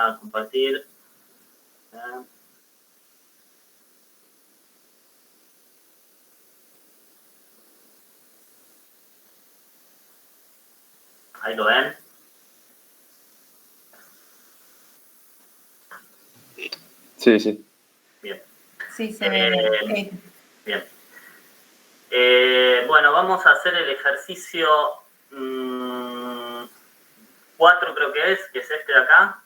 a compartir. Ahí lo ven. Sí, sí. Bien. Sí, se ve. Bien. Bueno, vamos a hacer el ejercicio 4, creo que es este de acá,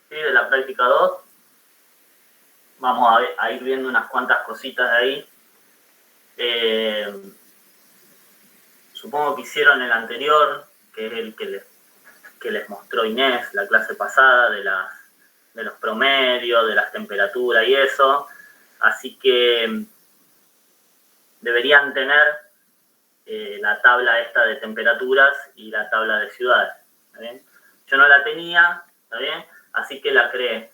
¿sí? De la práctica 2. Vamos a ir viendo unas cuantas cositas de ahí. Supongo que hicieron el anterior, que es el que les mostró Inés la clase pasada, de los promedios, de las temperaturas y eso. Así que deberían tener la tabla esta de temperaturas y la tabla de ciudades. ¿Está bien? Yo no la tenía, ¿está bien? Así que la creé.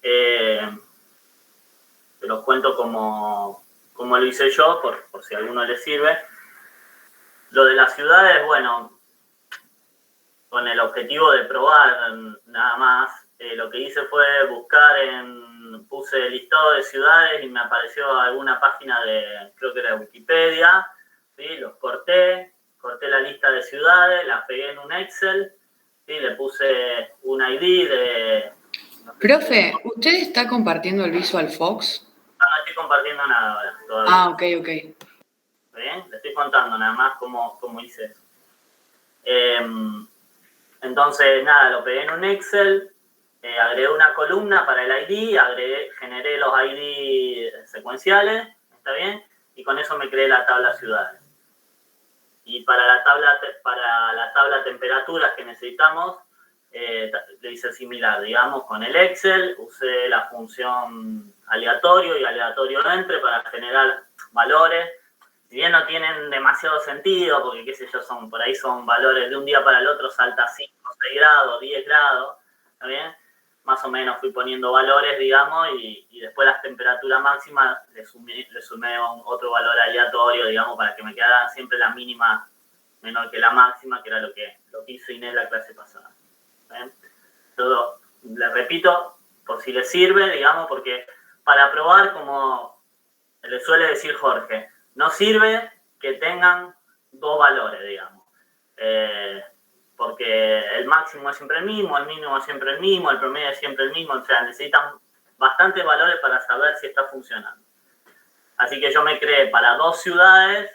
Te los cuento como lo hice yo, por si a alguno le sirve. Lo de las ciudades, bueno, con el objetivo de probar nada más, lo que hice fue buscar puse el listado de ciudades y me apareció alguna página creo que era Wikipedia, ¿sí? Los corté la lista de ciudades, la pegué en un Excel, ¿sí? Le puse un ID de... No sé. Profe, ¿usted está compartiendo el VisualFox? No estoy compartiendo nada ahora todavía. Ah, ok. ¿Bien? Le estoy contando nada más cómo hice eso. Entonces, nada, lo pegué en un Excel, agregué una columna para el ID, generé los ID secuenciales, ¿está bien? Y con eso me creé la tabla ciudades. Y para la tabla temperaturas que necesitamos, le hice similar, digamos, con el Excel, usé la función aleatorio y aleatorio entre para generar valores. Si bien no tienen demasiado sentido, porque qué sé yo, por ahí son valores de un día para el otro, salta 5, 6 grados, 10 grados, ¿está bien? Más o menos fui poniendo valores, digamos, y después las temperaturas máximas le sumé otro valor aleatorio, digamos, para que me quedara siempre la mínima menor que la máxima, que era lo que hizo Inés la clase pasada. ¿Está bien? Todo, le repito, por si les sirve, digamos, porque para probar, como le suele decir Jorge, no sirve que tengan dos valores, digamos. Porque el máximo es siempre el mismo, el mínimo es siempre el mismo, el promedio es siempre el mismo. O sea, necesitan bastantes valores para saber si está funcionando. Así que yo me creé para 2 ciudades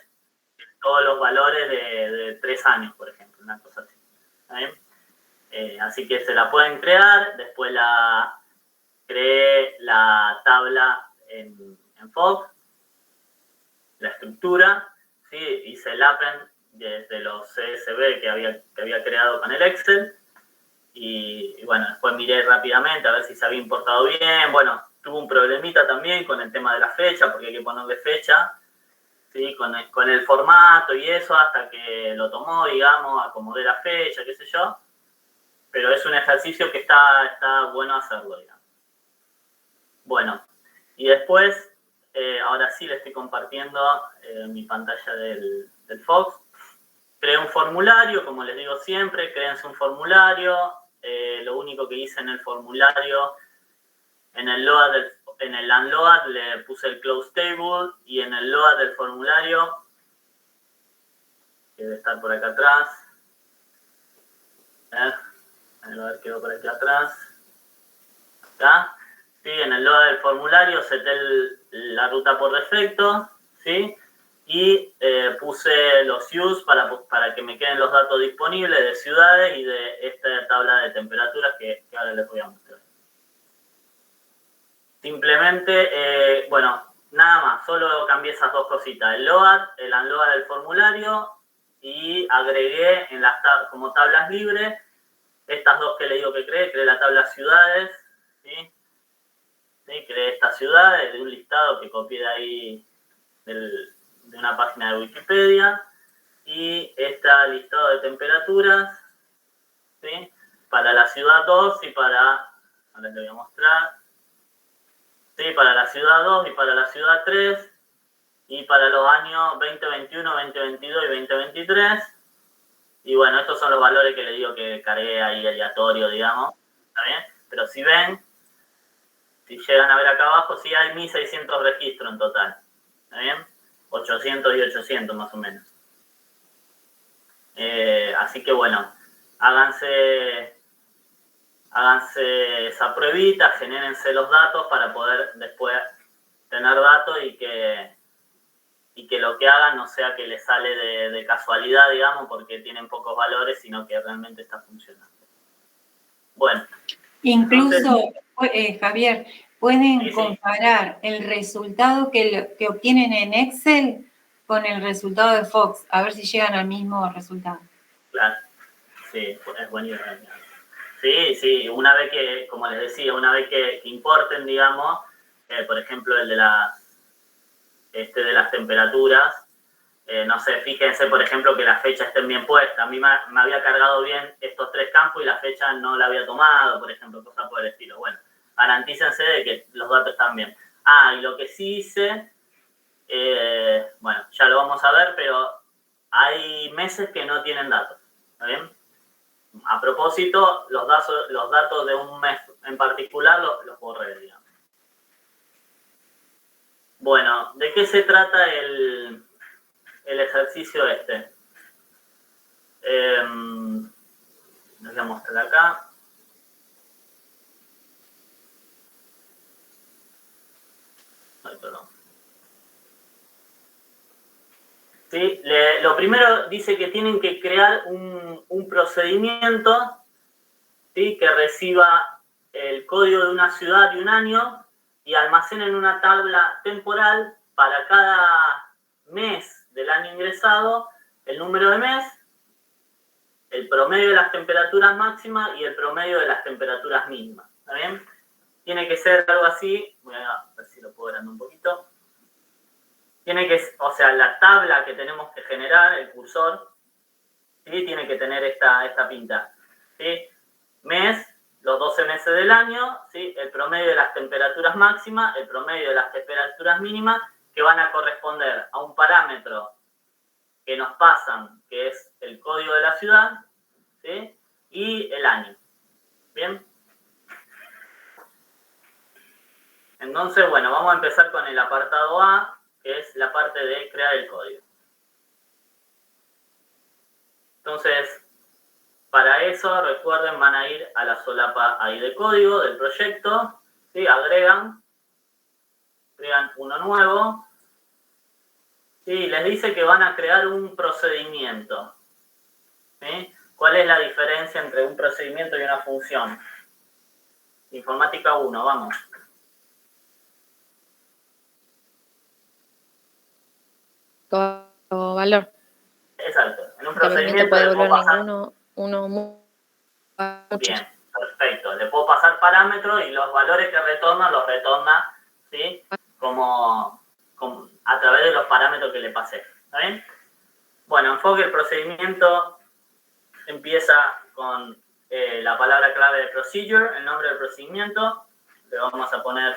todos los valores de 3 años, por ejemplo, una cosa así. ¿Está bien? Así que se la pueden crear. Después creé la tabla en Fox, la estructura, ¿sí? Hice el append desde los CSV que había creado con el Excel y bueno, después miré rápidamente a ver si se había importado bien. Bueno, tuve un problemita también con el tema de la fecha, porque hay que ponerle fecha, ¿sí? Con el formato y eso, hasta que lo tomó, digamos, acomodé la fecha, qué sé yo, pero es un ejercicio que está bueno hacerlo, digamos. Bueno, y después ahora sí le estoy compartiendo mi pantalla del Fox. Creé un formulario, como les digo siempre, créense un formulario. Lo único que hice en el formulario, en el unload le puse el close table y en el load del formulario, que debe estar por acá atrás. A ver, quedó por aquí atrás. Acá. ¿Sí? En el load del formulario seté la ruta por defecto, ¿sí? Y puse los views para que me queden los datos disponibles de ciudades y de esta tabla de temperaturas que ahora les voy a mostrar. Simplemente, bueno, nada más, solo cambié esas dos cositas, el unload del formulario, y agregué como tablas libres estas dos que le digo que creé la tabla ciudades, ¿sí? ¿Sí? Creé esta ciudad de un listado que copié de ahí de una página de Wikipedia, y este listado de temperaturas, ¿sí? Para la ciudad 2 y ahora les voy a mostrar, ¿sí? Para la ciudad 2 y para la ciudad 3, y para los años 2021, 2022 y 2023. Y bueno, estos son los valores que le digo que cargué ahí aleatorio, digamos. ¿Está bien? Pero si ven, si llegan a ver acá abajo, sí hay 1.600 registros en total. ¿Está bien? 800 y 800 más o menos. Así que bueno, háganse esa pruebita, genérense los datos para poder después tener datos y que lo que hagan no sea que les sale de casualidad, digamos, porque tienen pocos valores, sino que realmente está funcionando. Bueno. Incluso, Javier, pueden Sí, sí. comparar el resultado que obtienen en Excel con el resultado de Fox, a ver si llegan al mismo resultado. Claro, sí, es buenísimo. Sí, una vez que, como les decía, una vez que importen, digamos, por ejemplo, el de las temperaturas, no sé, fíjense, por ejemplo, que las fechas estén bien puestas. A mí me había cargado bien estos 3 campos y la fecha no la había tomado, por ejemplo, cosas por el estilo. Bueno, garantícense de que los datos están bien. Y lo que sí hice, bueno, ya lo vamos a ver, pero hay meses que no tienen datos. ¿Está bien? A propósito, los datos de un mes en particular los borré, digamos. Bueno, ¿de qué se trata el ejercicio este? Les voy a mostrar acá. Ay, perdón. ¿Sí? Lo primero dice que tienen que crear un procedimiento, ¿sí?, que reciba el código de una ciudad y un año y almacenen una tabla temporal para cada mes del año ingresado, el número de mes, el promedio de las temperaturas máximas y el promedio de las temperaturas mínimas. ¿Está bien? Tiene que ser algo así. Voy a ver si lo puedo agrandar un poquito. Tiene que, o sea, la tabla que tenemos que generar, el cursor, ¿sí?, tiene que tener esta pinta. ¿Sí? Mes, los 12 meses del año, ¿sí?, el promedio de las temperaturas máximas, el promedio de las temperaturas mínimas, que van a corresponder a un parámetro que nos pasan, que es el código de la ciudad, ¿sí?, y el año. ¿Bien? Entonces, bueno, vamos a empezar con el apartado A, que es la parte de crear el código. Entonces, para eso, recuerden, van a ir a la solapa ahí de código del proyecto, ¿sí?, crean uno nuevo, ¿sí?, les dice que van a crear un procedimiento. ¿Sí? ¿Cuál es la diferencia entre un procedimiento y una función? Informática 1, vamos. Valor. Exacto. En un Que procedimiento puede le puedo devolver pasar... uno muchos. Bien, perfecto. Le puedo pasar parámetros y los valores que retorna, los retorna, ¿sí?, como a través de los parámetros que le pasé. ¿Está bien? Bueno, enfoque el procedimiento empieza con la palabra clave de procedure, el nombre del procedimiento. Le vamos a poner,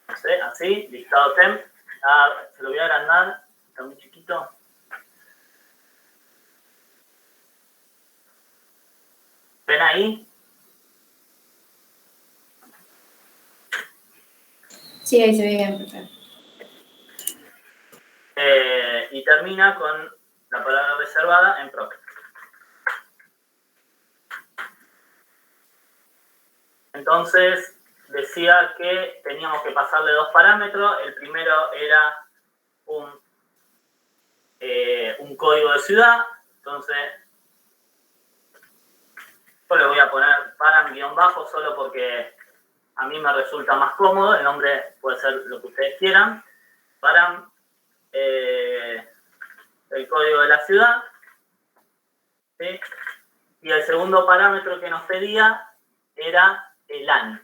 no sé, así, listado temp. Se lo voy a agrandar, está muy chiquito. ¿Ven ahí? Sí, ahí se ve bien, perfecto. Y termina con la palabra reservada en proc. Entonces, decía que teníamos que pasarle 2 parámetros. El primero era un código de ciudad. Entonces, yo le voy a poner param-bajo solo porque a mí me resulta más cómodo. El nombre puede ser lo que ustedes quieran. Param, el código de la ciudad. ¿Sí? Y el segundo parámetro que nos pedía era el año.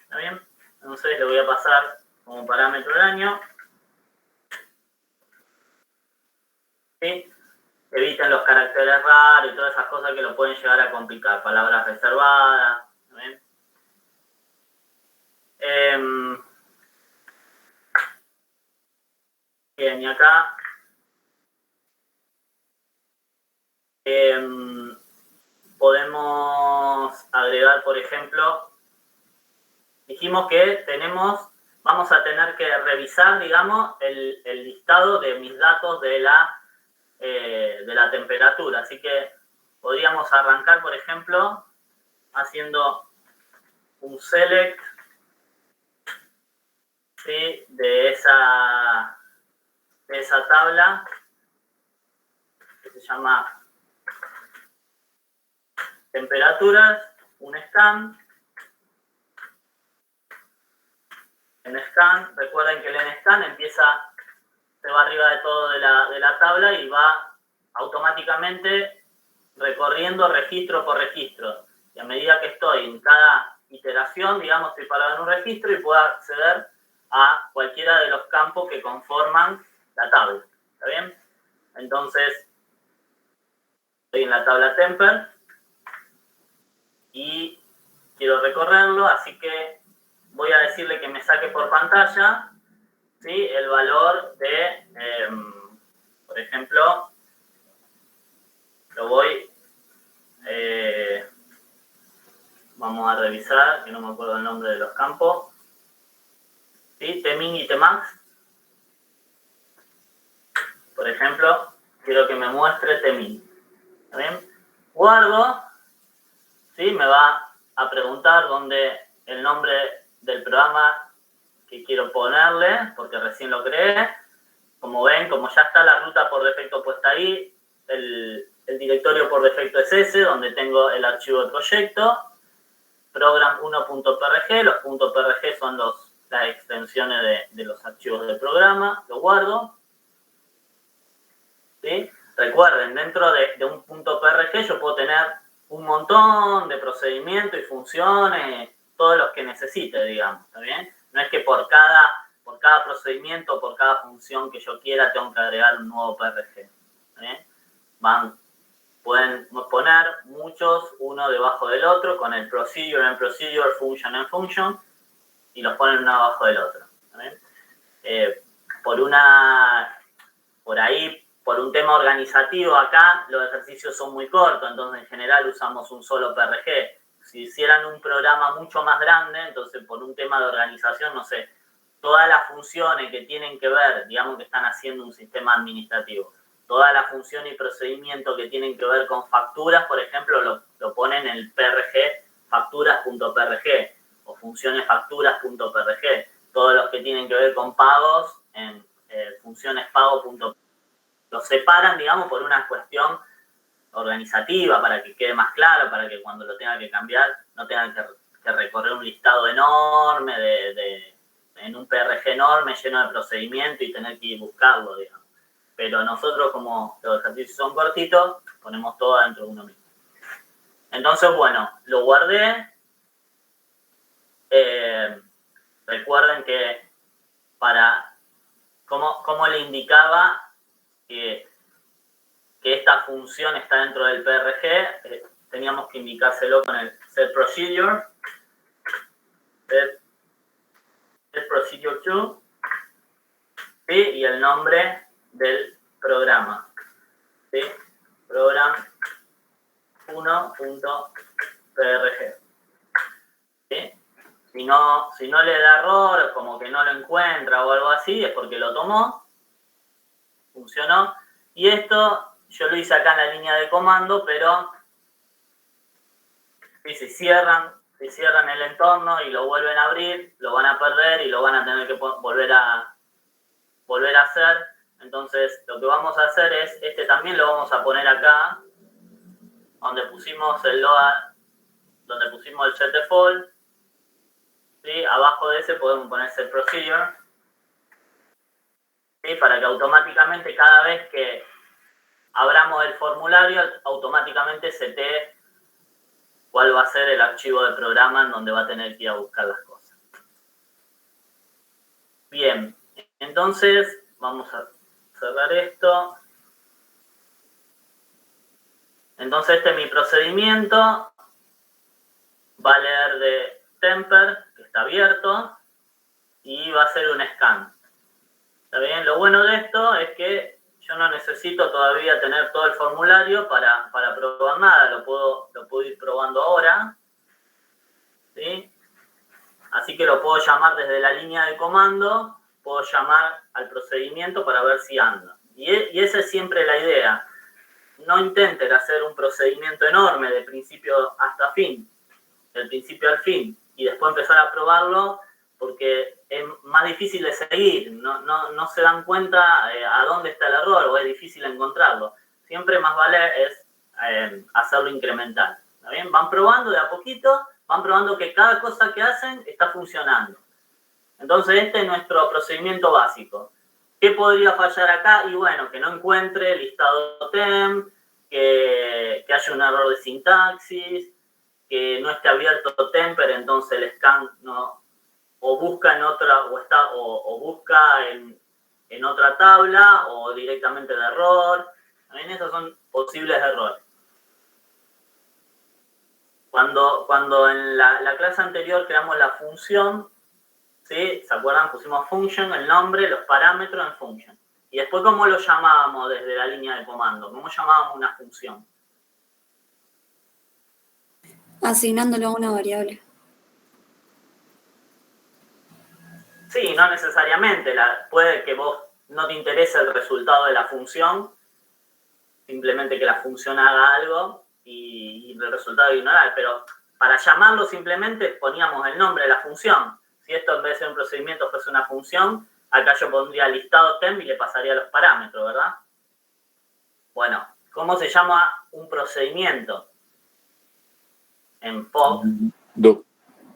¿Está bien? Entonces le voy a pasar como parámetro el año. ¿Sí? Eviten los caracteres raros y todas esas cosas que lo pueden llegar a complicar. Palabras reservadas. ¿Está bien? Bien, y acá podemos agregar, por ejemplo, dijimos que vamos a tener que revisar, digamos, el listado de mis datos de la temperatura. Así que podríamos arrancar, por ejemplo, haciendo un select, ¿sí?, de esa tabla que se llama temperaturas, un scan. En scan, recuerden que el nscan se va arriba de todo de la tabla y va automáticamente recorriendo registro por registro. Y a medida que estoy en cada iteración, digamos, estoy parado en un registro y puedo acceder a cualquiera de los campos que conforman la tabla. ¿Está bien? Entonces, estoy en la tabla temper y quiero recorrerlo, así que voy a decirle que me saque por pantalla, ¿sí?, el valor de, por ejemplo, lo voy, vamos a revisar, que no me acuerdo el nombre de los campos, ¿sí?, Tmin y Tmax. Por ejemplo, quiero que me muestre Tmin. ¿Está bien? Guardo, ¿sí?, me va a preguntar dónde el nombre del programa que quiero ponerle, porque recién lo creé. Como ven, como ya está la ruta por defecto puesta ahí, el directorio por defecto es ese, donde tengo el archivo de proyecto, program1.prg, los .prg son las extensiones de los archivos del programa, lo guardo. ¿Sí? Recuerden, dentro de un .prg yo puedo tener un montón de procedimientos y funciones, todos los que necesite, digamos, ¿está bien? No es que por cada procedimiento, por cada función que yo quiera, tengo que agregar un nuevo PRG. ¿Está bien? Pueden poner muchos, uno debajo del otro, con el procedure en procedure, function en function, y los ponen uno abajo del otro. ¿Está bien? Por un tema organizativo acá, los ejercicios son muy cortos, entonces en general usamos un solo PRG. Si hicieran un programa mucho más grande, entonces por un tema de organización, no sé, todas las funciones que tienen que ver, digamos que están haciendo un sistema administrativo, todas las funciones y procedimientos que tienen que ver con facturas, por ejemplo, lo ponen en el PRG facturas.prg o funciones facturas.prg. Todos los que tienen que ver con pagos en funciones pago.prg. Los separan, digamos, por una cuestión organizativa, para que quede más claro, para que cuando lo tengan que cambiar no tengan que recorrer un listado enorme en un PRG enorme lleno de procedimientos y tener que ir buscarlo, digamos. Pero nosotros, como los ejercicios son cortitos, ponemos todo dentro de uno mismo. Entonces, bueno, lo guardé. Recuerden que como le indicaba que esta función está dentro del PRG, teníamos que indicárselo con el set procedure, set procedure2, ¿sí?, y el nombre del programa, ¿sí?, program 1.prg. ¿Sí? Si no le da error, como que no lo encuentra o algo así, es porque lo tomó, funcionó. Y esto yo lo hice acá en la línea de comando, pero si cierran el entorno y lo vuelven a abrir, lo van a perder y lo van a tener que volver a hacer. Entonces, lo que vamos a hacer es, también lo vamos a poner acá, donde pusimos el load, donde pusimos el set default. ¿Sí? Abajo de ese podemos poner set procedure, ¿sí?, para que automáticamente cada vez que abramos el formulario, automáticamente setee cuál va a ser el archivo de programa en donde va a tener que ir a buscar las cosas. Bien, entonces vamos a cerrar esto. Entonces este es mi procedimiento. Va a leer de temper, que está abierto, y va a hacer un scan. ¿Está bien? Lo bueno de esto es que yo no necesito todavía tener todo el formulario para probar nada, lo puedo ir probando ahora, ¿sí? Así que lo puedo llamar desde la línea de comando, puedo llamar al procedimiento para ver si anda. Y esa es siempre la idea. No intenten hacer un procedimiento enorme de principio hasta fin, del principio al fin, y después empezar a probarlo, porque es más difícil de seguir, no se dan cuenta a dónde está el error o es difícil encontrarlo. Siempre más vale es hacerlo incremental. ¿Está bien? Van probando de a poquito, van probando que cada cosa que hacen está funcionando. Entonces este es nuestro procedimiento básico. ¿Qué podría fallar acá? Y bueno, que no encuentre listado temp, que haya un error de sintaxis, que no esté abierto temper, entonces el scan no, o busca en otra, o busca en otra tabla, o directamente de error. ¿También? Esos son posibles errores. Cuando en la clase anterior creamos la función, ¿sí? ¿Se acuerdan? Pusimos function, el nombre, los parámetros en function. Y después, ¿cómo lo llamábamos desde la línea de comando? ¿Cómo llamábamos una función? Asignándolo a una variable. Sí, no necesariamente. Puede que vos no te interese el resultado de la función, simplemente que la función haga algo y el resultado ignorar. Pero para llamarlo simplemente poníamos el nombre de la función. Si esto en vez de ser un procedimiento fuese una función, acá yo pondría listado temp y le pasaría los parámetros, ¿verdad? Bueno, ¿cómo se llama un procedimiento? En POP. Do.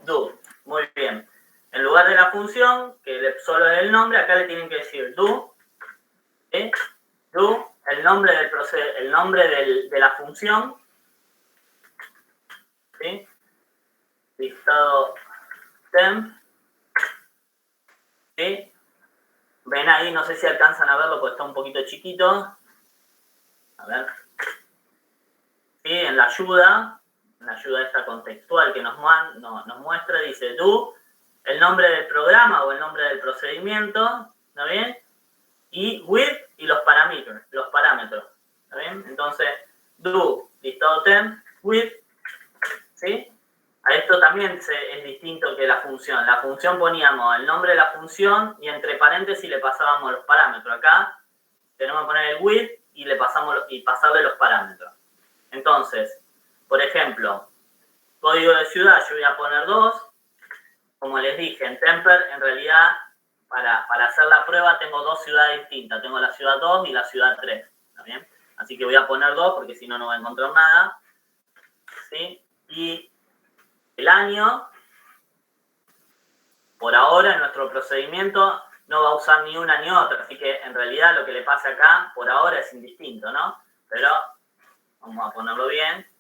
Do. Muy bien. En lugar de la función, que solo es el nombre, acá le tienen que decir do. ¿Sí? Do, el nombre de la función. ¿Sí? Listado temp. ¿Sí? Ven ahí, no sé si alcanzan a verlo porque está un poquito chiquito. A ver. ¿Sí? En la ayuda esta contextual que nos muestra, dice do, el nombre del programa o el nombre del procedimiento, ¿está bien? Y with y los parámetros, ¿está bien? Entonces, do, listado temp, with, ¿sí? A esto también es distinto que la función. La función poníamos el nombre de la función y entre paréntesis le pasábamos los parámetros. Acá tenemos que poner el with y pasarle los parámetros. Entonces, por ejemplo, código de ciudad yo voy a poner 2. Como les dije, en Temper, en realidad, para hacer la prueba tengo 2 ciudades distintas. Tengo la ciudad 2 y la ciudad 3. ¿Está bien? Así que voy a poner 2 porque si no, no voy a encontrar nada. ¿Sí? Y el año, por ahora en nuestro procedimiento no va a usar ni una ni otra, así que en realidad lo que le pase acá por ahora es indistinto, ¿no? Pero vamos a ponerlo bien.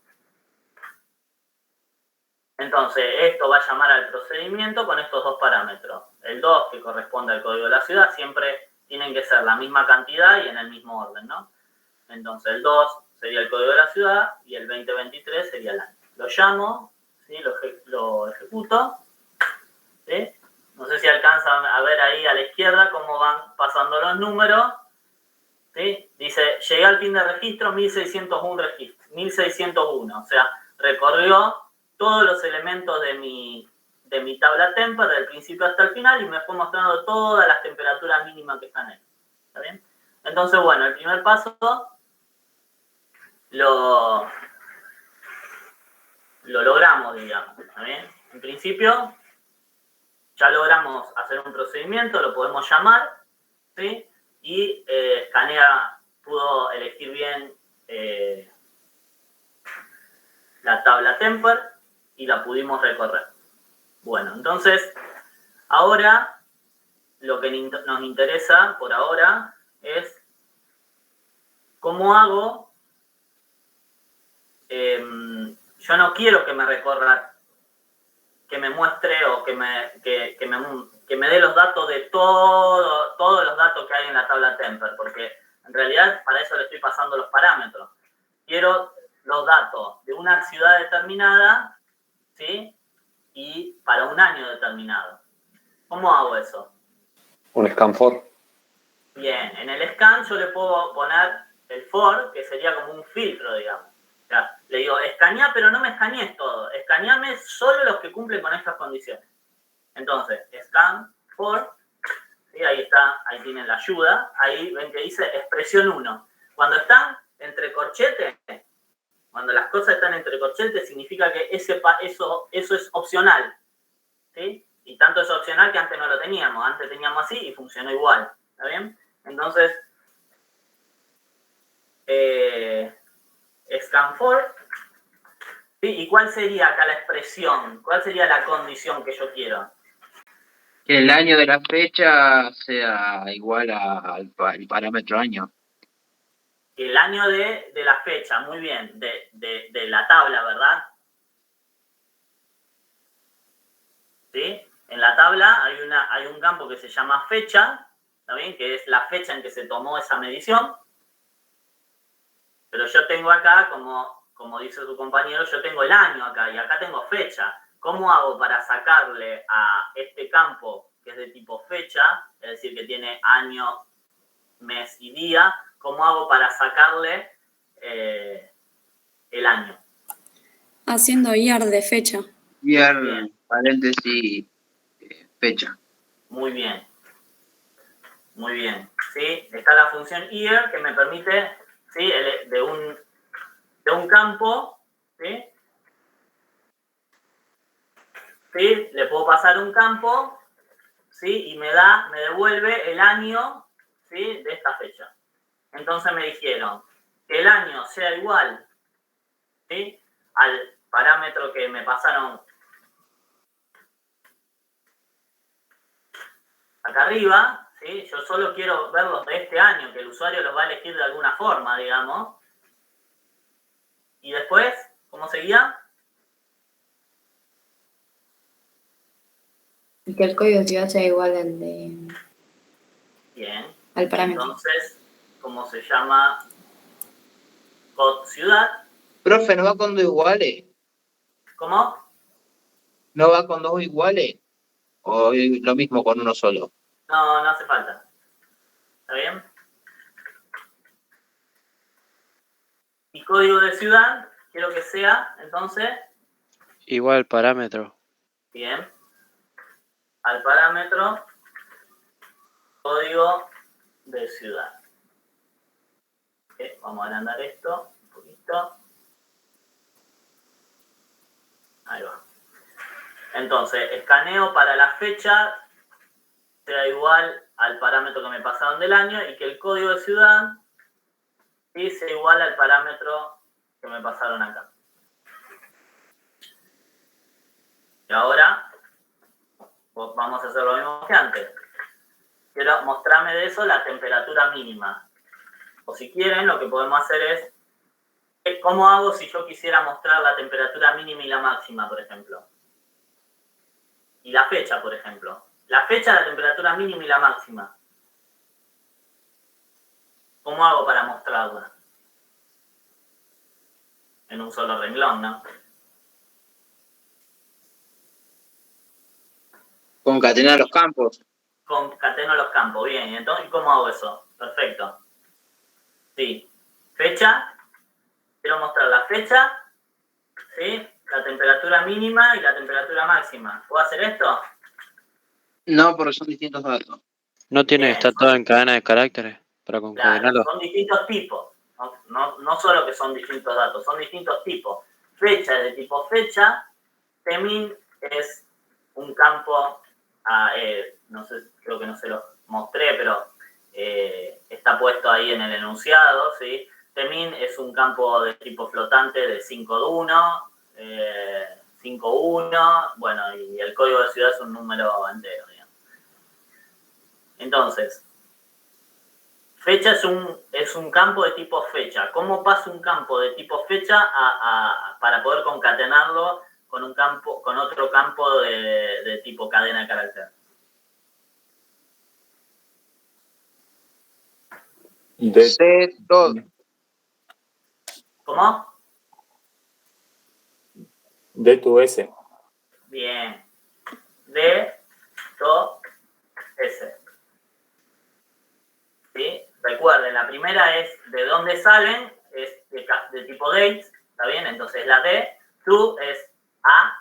Entonces esto va a llamar al procedimiento con estos 2 parámetros. El 2 que corresponde al código de la ciudad siempre tienen que ser la misma cantidad y en el mismo orden, ¿no? Entonces el 2 sería el código de la ciudad y el 2023 sería el año. Lo llamo, ¿sí? Lo ejecuto, ¿sí? No sé si alcanzan a ver ahí a la izquierda cómo van pasando los números, ¿sí? Dice, llegué al fin de registro, 1601 registros, 1601, o sea, recorrió todos los elementos de mi tabla Temper, del principio hasta el final, y me fue mostrando todas las temperaturas mínimas que están ahí. ¿Está bien? Entonces, bueno, el primer paso lo logramos, digamos. ¿Está bien? En principio, ya logramos hacer un procedimiento, lo podemos llamar, ¿sí? Y Scania pudo elegir bien la tabla Temper y la pudimos recorrer. Bueno, entonces, ahora lo que nos interesa por ahora es cómo hago. Yo no quiero que me recorra, que me muestre o que me dé los datos de todos los datos que hay en la tabla Temper, porque en realidad para eso le estoy pasando los parámetros. Quiero los datos de una ciudad determinada, ¿sí? Y para un año determinado. ¿Cómo hago eso? Un scan for. Bien, en el scan yo le puedo poner el for, que sería como un filtro, digamos. O sea, le digo, escaneá, pero no me escanees todo. Escaneame solo los que cumplen con estas condiciones. Entonces, scan for, ¿sí? Ahí está, ahí tienen la ayuda. Ahí ven que dice expresión 1. Cuando están entre corchetes, cuando las cosas están entre corchetes, significa que eso es opcional. ¿Sí? Y tanto es opcional que antes no lo teníamos. Antes teníamos así y funcionó igual. ¿Está bien? Entonces, scan for. ¿Sí? ¿Y cuál sería acá la expresión? ¿Cuál sería la condición que yo quiero? Que el año de la fecha sea igual al parámetro año. El año de la fecha, muy bien, de la tabla, ¿verdad? ¿Sí? En la tabla hay un campo que se llama fecha, ¿está bien? Que es la fecha en que se tomó esa medición. Pero yo tengo acá, como dice su compañero, yo tengo el año acá y acá tengo fecha. ¿Cómo hago para sacarle a este campo, que es de tipo fecha, es decir, que tiene año, mes y día, cómo hago para sacarle el año? Haciendo IAR de fecha. Bien, Bien. paréntesis, fecha. Muy bien. Muy bien. ¿Sí? Está la función year que me permite, ¿sí? de un campo, ¿sí? ¿Sí? Le puedo pasar un campo, ¿sí? Y me devuelve el año, ¿sí? De esta fecha. Entonces me dijeron que el año sea igual, ¿sí? Al parámetro que me pasaron acá arriba, ¿sí? Yo solo quiero verlos de este año, que el usuario los va a elegir de alguna forma, digamos. Y después, ¿cómo seguía? Y que el código de ciudad sea igual al Bien. al parámetro. Entonces, ¿cómo se llama? Code ciudad. Profe, ¿no va con dos iguales? ¿Cómo? ¿No va con dos iguales? ¿O lo mismo con uno solo? No, no hace falta. ¿Está bien? Y código de ciudad, quiero que sea, entonces, Igual parámetro. bien, al parámetro código de ciudad. Vamos a agrandar esto un poquito. Ahí va. Entonces, escaneo para la fecha sea igual al parámetro que me pasaron del año y que el código de ciudad sea igual al parámetro que me pasaron acá. Y ahora vamos a hacer lo mismo que antes. Quiero mostrarme de eso la temperatura mínima. O si quieren, lo que podemos hacer es, ¿cómo hago si yo quisiera mostrar la temperatura mínima y la máxima, por ejemplo? Y la fecha, por ejemplo. La fecha, la temperatura mínima y la máxima. ¿Cómo hago para mostrarla? En un solo renglón, ¿no? Concatenar los campos. Concateno los campos, bien. ¿Y entonces cómo hago eso? Perfecto. Sí. Fecha. Quiero mostrar la fecha, ¿sí? La temperatura mínima y la temperatura máxima. ¿Puedo hacer esto? No, porque son distintos datos. ¿No tiene que Bien, estar todo en cadena de caracteres para claro, concatenarlo? son distintos tipos. No solo que son distintos datos, son distintos tipos. Fecha es de tipo fecha. Temin es un campo, no sé, creo que no se lo mostré, pero está puesto ahí en el enunciado, ¿sí? Temin es un campo de tipo flotante de 5 de 5.1, bueno, y el código de ciudad es un número entero, digamos. Entonces, fecha es un campo de tipo fecha. ¿Cómo paso un campo de tipo fecha para poder concatenarlo con otro campo de tipo cadena de carácter? De todo. ¿Cómo? D tu S. Bien. D, to, S. recuerden, la primera es de dónde salen, es de tipo date, ¿está bien? Entonces la D, to es A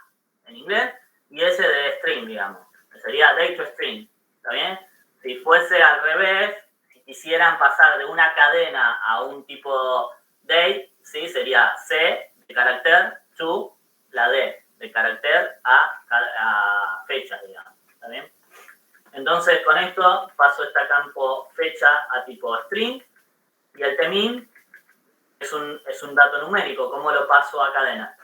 en inglés, y S de string, digamos. Sería date to string, ¿está bien? Si fuese al revés, si quisieran pasar de una cadena a un tipo date, ¿sí? Sería C de carácter to la D de carácter a fecha, digamos, ¿está bien? Entonces, con esto paso este campo fecha a tipo string y el tmin es un dato numérico. ¿Cómo lo paso a cadena?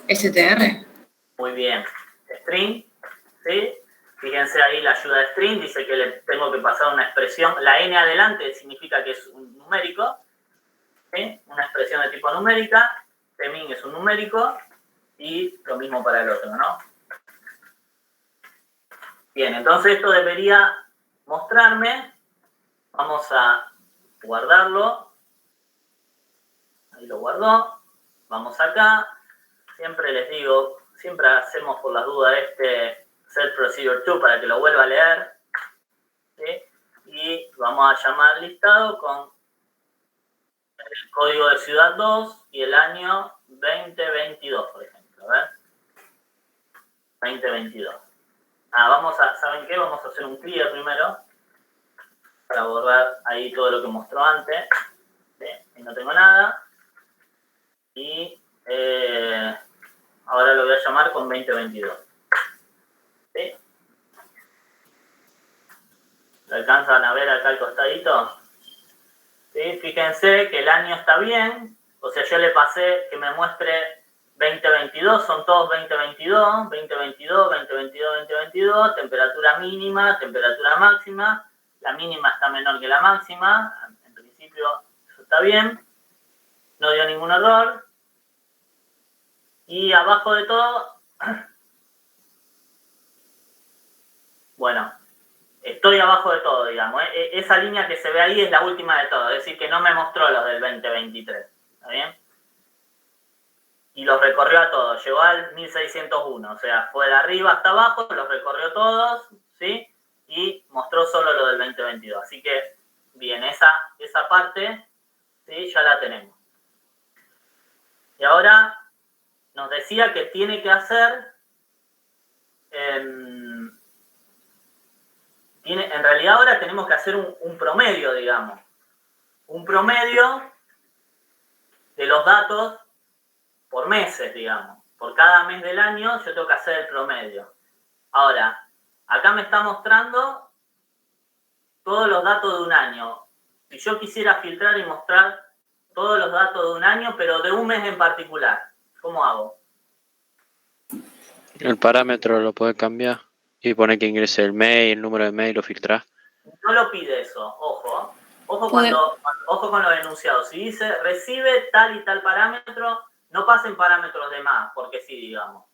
STR. Muy bien. String, ¿sí? Fíjense ahí la ayuda de string, dice que le tengo que pasar una expresión. La n adelante significa que es un numérico, ¿sí? Una expresión de tipo numérica. Tmin es un numérico y lo mismo para el otro, ¿no? Bien, entonces esto debería mostrarme. Vamos a guardarlo. Ahí lo guardó. Vamos acá. Siempre les digo, siempre hacemos por las dudas este set procedure to para que lo vuelva a leer. ¿Sí? Y vamos a llamar listado con el código de ciudad 2 y el año 2022, por ejemplo. A ver. 2022. ¿Saben qué? Vamos a hacer un clear primero para borrar ahí todo lo que mostró antes. ¿Sí? Y no tengo nada. Y ahora lo voy a llamar con 2022. ¿Sí? ¿Lo alcanzan a ver acá al costadito? ¿Sí? Fíjense que el año está bien. O sea, yo le pasé que me muestre 2022, son todos 2022, 2022, 2022, 2022, temperatura mínima, temperatura máxima, la mínima está menor que la máxima, en principio eso está bien, no dio ningún error, y abajo de todo, bueno, estoy abajo de todo, digamos, esa línea que se ve ahí es la última de todo, es decir, que no me mostró los del 2023, ¿está bien? Y los recorrió a todos, llegó al 1601, o sea, fue de arriba hasta abajo, los recorrió todos, ¿sí? Y mostró solo lo del 2022. Así que, bien, esa parte, ¿sí? Ya la tenemos. Y ahora nos decía que tiene que hacer, en realidad ahora tenemos que hacer un promedio, digamos. Un promedio de los datos por meses, digamos. Por cada mes del año yo tengo que hacer el promedio. Ahora, acá me está mostrando todos los datos de un año. Si yo quisiera filtrar y mostrar todos los datos de un año, pero de un mes en particular, ¿cómo hago? El parámetro lo puedes cambiar y poner que ingrese el mail, el número de mail, lo filtrás. No lo pide eso, ojo. Ojo con los enunciados. Si dice recibe tal y tal parámetro, no pasen parámetros de más, porque sí, digamos.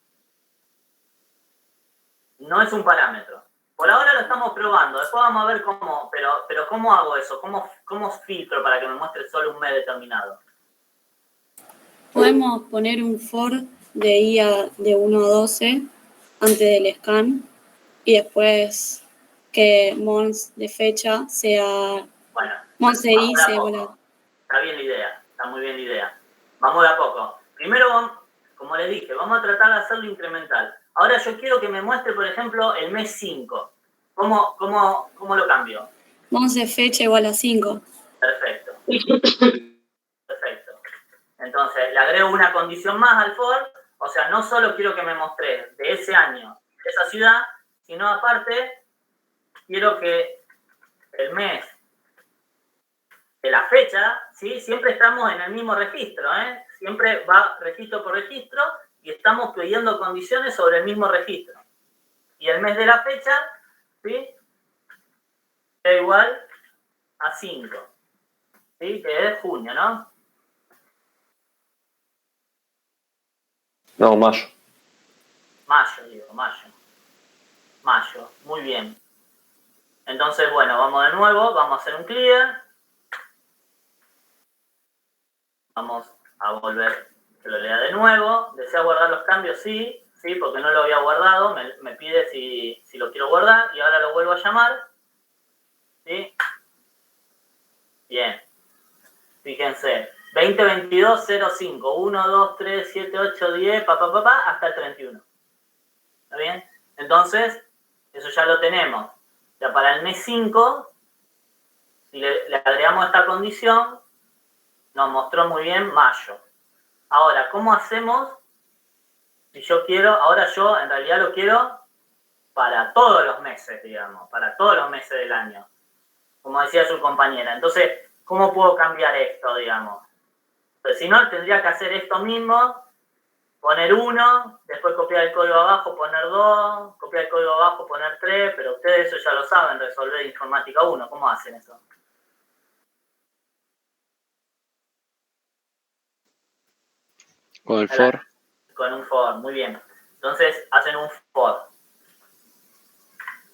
No es un parámetro. Por ahora lo estamos probando, después vamos a ver cómo, pero ¿cómo hago eso? ¿Cómo filtro para que me muestre solo un mes determinado? Podemos poner un for de IA de 1 a 12 antes del scan y después que mons de fecha sea Bueno, mons de vamos i de a sea poco. igual a... Está bien la idea, está muy bien la idea. Vamos de a poco. Primero, como les dije, vamos a tratar de hacerlo incremental. Ahora yo quiero que me muestre, por ejemplo, el mes 5. ¿Cómo lo cambio? mons de fecha igual a 5. Perfecto. Perfecto. Entonces, le agrego una condición más al for. O sea, no solo quiero que me muestre de ese año, de esa ciudad, sino aparte, quiero que el mes de la fecha, ¿sí? Siempre estamos en el mismo registro, ¿eh? Siempre va registro por registro y estamos pidiendo condiciones sobre el mismo registro. Y el mes de la fecha, ¿sí? Da igual a 5, ¿sí? Que es junio, ¿no? No, mayo. Mayo, muy bien. Entonces, bueno, vamos de nuevo, vamos a hacer un clear. Vamos a volver, que lo lea de nuevo. ¿Desea guardar los cambios? Sí, porque no lo había guardado. Me pide si lo quiero guardar y ahora lo vuelvo a llamar. ¿sí? Bien. Fíjense. 20, 22, 0, 5. 1, 2, 3, 7, 8, 10, hasta el 31. ¿Está bien? Entonces, eso ya lo tenemos. O sea, para el mes 5, si le agregamos esta condición, nos mostró muy bien mayo. Ahora, ¿cómo hacemos? Si yo quiero, ahora yo en realidad lo quiero para todos los meses, digamos, para todos los meses del año, como decía su compañera. Entonces, ¿cómo puedo cambiar esto, digamos? Pues si no, tendría que hacer esto mismo, poner 1, después copiar el código abajo, poner 2, copiar el código abajo, poner 3, pero ustedes eso ya lo saben, resolver informática 1. ¿Cómo hacen eso? Con el for. Con un for, muy bien. Entonces, hacen un for.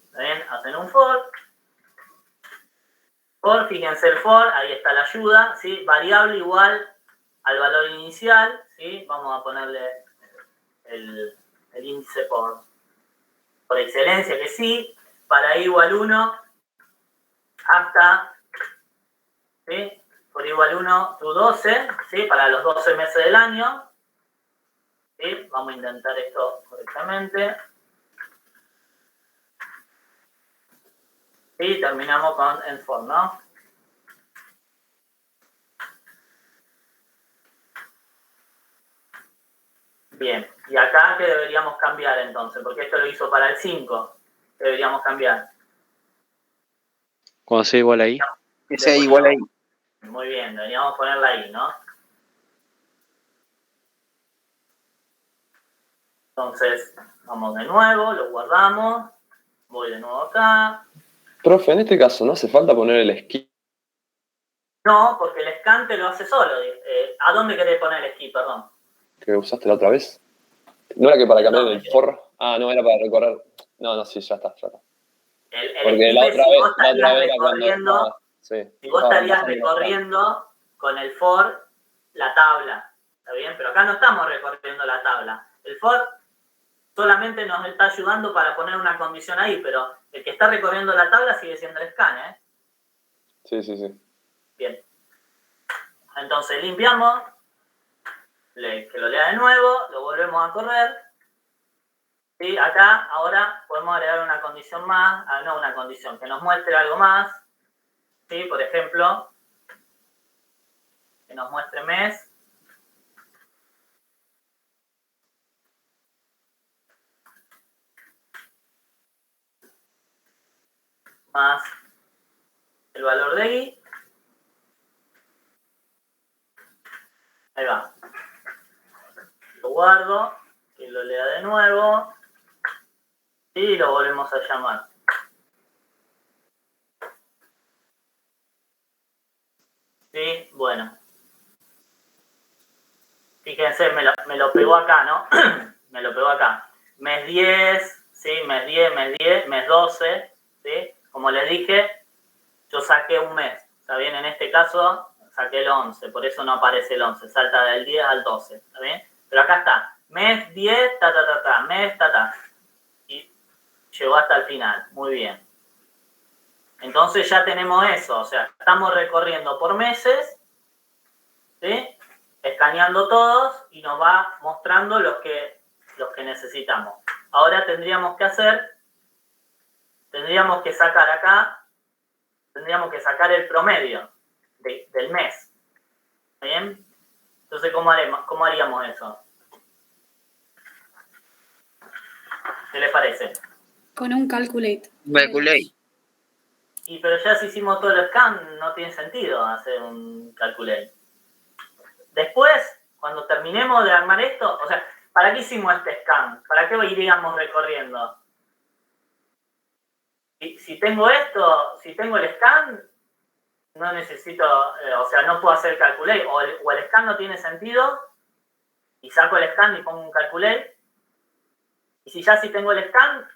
¿Está bien? Hacen un for. For, fíjense el for, ahí está la ayuda, ¿sí? Variable igual al valor inicial, ¿sí? Vamos a ponerle el índice por excelencia, que sí. Para i igual 1 hasta, ¿sí? Por i igual 1 to 12, ¿sí? Para los 12 meses del año. ¿Sí? Vamos a intentar esto correctamente. Y terminamos con el for, ¿no? Bien, y acá, ¿qué deberíamos cambiar entonces? Porque esto lo hizo para el 5. ¿Qué deberíamos cambiar? Cuando sea igual ahí. Que sea igual ahí. Muy bien, deberíamos ponerla ahí, ¿no? Entonces, vamos de nuevo, lo guardamos. Voy de nuevo acá. Profe, en este caso, ¿no hace falta poner el skip? No, porque el scan te lo hace solo. ¿A dónde querés poner el skip, perdón? Que usaste la otra vez. ¿No era que para cambiar No, el for? Ah, no, era para recorrer. No, sí, ya está. El Porque skip la es otra si vez, vos estarías era cuando recorriendo, sí, si vos estaba estarías reemplazando recorriendo con el for la tabla. ¿Está bien? Pero acá no estamos recorriendo la tabla. El for solamente nos está ayudando para poner una condición ahí, pero el que está recorriendo la tabla sigue siendo el scan, ¿eh? Sí. Bien. Entonces limpiamos, que lo lea de nuevo, lo volvemos a correr. ¿Sí? Acá ahora podemos agregar una condición más, no una condición, que nos muestre algo más. ¿Sí? Por ejemplo, que nos muestre mes. Más el valor de i. Ahí va. Lo guardo, que lo lea de nuevo. Y lo volvemos a llamar. ¿Sí? Bueno. Fíjense, me lo pegó acá, ¿no? Me lo pegó acá. Mes 10, ¿sí? Mes 10, mes 12, ¿sí? Como les dije, yo saqué un mes. ¿Está bien? En este caso, saqué el 11, por eso no aparece el 11. Salta del 10 al 12, ¿está bien? Pero acá está. Mes 10, mes, Y llegó hasta el final. Muy bien. Entonces ya tenemos eso. O sea, estamos recorriendo por meses, ¿sí? Escaneando todos y nos va mostrando los que necesitamos. Ahora tendríamos que sacar acá, tendríamos que sacar el promedio del mes. ¿Bien? Entonces, ¿cómo haríamos eso? ¿Qué les parece? Con un calculate. Calculate. Pero ya si hicimos todo el scan, no tiene sentido hacer un calculate. Después, cuando terminemos de armar esto, o sea, ¿para qué hicimos este scan? ¿Para qué iríamos recorriendo? Si tengo esto, si tengo el scan, no necesito, o sea, no puedo hacer el calculate, o el scan no tiene sentido, y saco el scan y pongo un calculate, y si tengo el scan,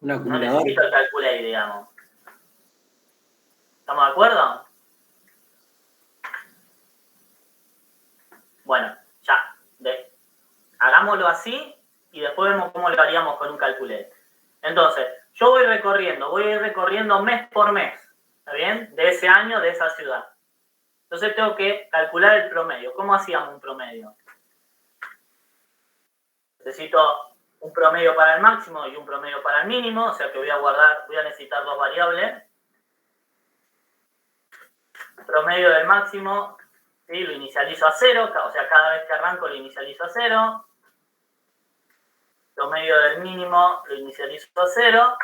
no necesito el calculate, digamos. ¿Estamos de acuerdo? Bueno, ya, hagámoslo así y después vemos cómo lo haríamos con un calculate. Entonces, yo voy a ir recorriendo mes por mes, ¿está bien? De ese año, de esa ciudad. Entonces tengo que calcular el promedio. ¿Cómo hacíamos un promedio? Necesito un promedio para el máximo y un promedio para el mínimo, o sea que voy a necesitar dos variables. El promedio del máximo, ¿sí? Lo inicializo a 0, o sea, cada vez que arranco lo inicializo a 0. Promedio del mínimo lo inicializo a 0.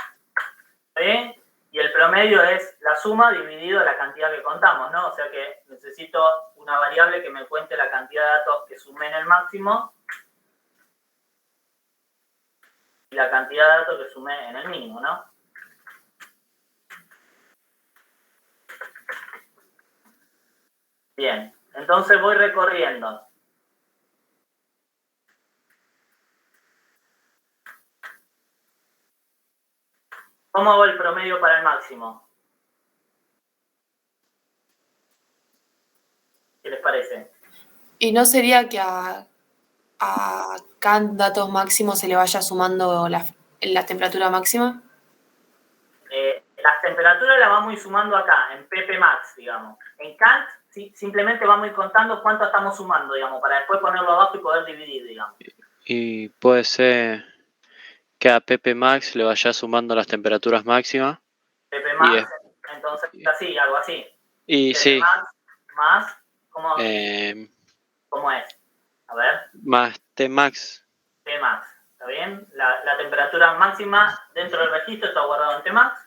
¿Sí? Y el promedio es la suma dividido la cantidad que contamos, ¿no? O sea que necesito una variable que me cuente la cantidad de datos que sumé en el máximo y la cantidad de datos que sumé en el mínimo, ¿no? Bien, entonces voy recorriendo. ¿Cómo hago el promedio para el máximo? ¿Qué les parece? ¿Y no sería que a cada datos máximos se le vaya sumando la temperatura máxima? Las temperaturas las vamos a ir sumando acá, en pp max, digamos. En Kant simplemente vamos a ir contando cuánto estamos sumando, digamos, para después ponerlo abajo y poder dividir, digamos. Y puede ser que a pp max le vaya sumando las temperaturas máximas. pp max, entonces así, algo así. Y pp sí. max más, ¿cómo es? A ver. Más t max. T max, ¿está bien? La temperatura máxima dentro del registro está guardado en T max.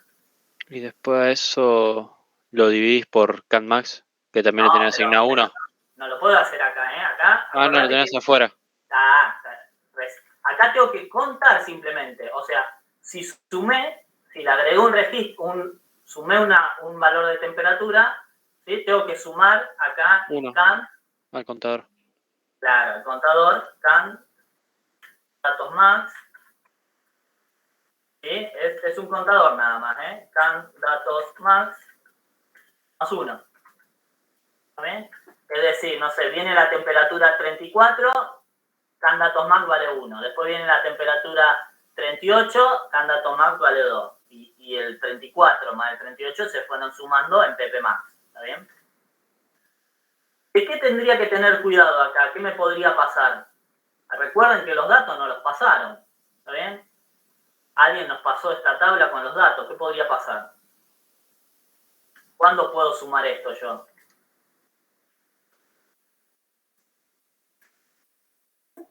Y después a eso lo dividís por Kant max, que también le tenés asignado 1. No lo puedo hacer acá, ¿eh? Acá. Ah, no, lo tenés afuera. Acá tengo que contar simplemente. O sea, si le agregué un registro, sumé un valor de temperatura, ¿sí? Tengo que sumar acá 1 Kant. al contador. Claro, el contador, Kant, datos max. ¿Sí? Es un contador nada más, ¿eh? Kant, datos max, más 1. ¿Está bien? Es decir, no sé, viene la temperatura 34, Kant datos max vale 1. Después viene la temperatura 38, Kant datos max vale 2. Y el 34 más el 38 se fueron sumando en pp max. ¿Está bien? ¿De qué tendría que tener cuidado acá? ¿Qué me podría pasar? Recuerden que los datos no los pasaron. ¿Está bien? Alguien nos pasó esta tabla con los datos. ¿Qué podría pasar? ¿Cuándo puedo sumar esto yo?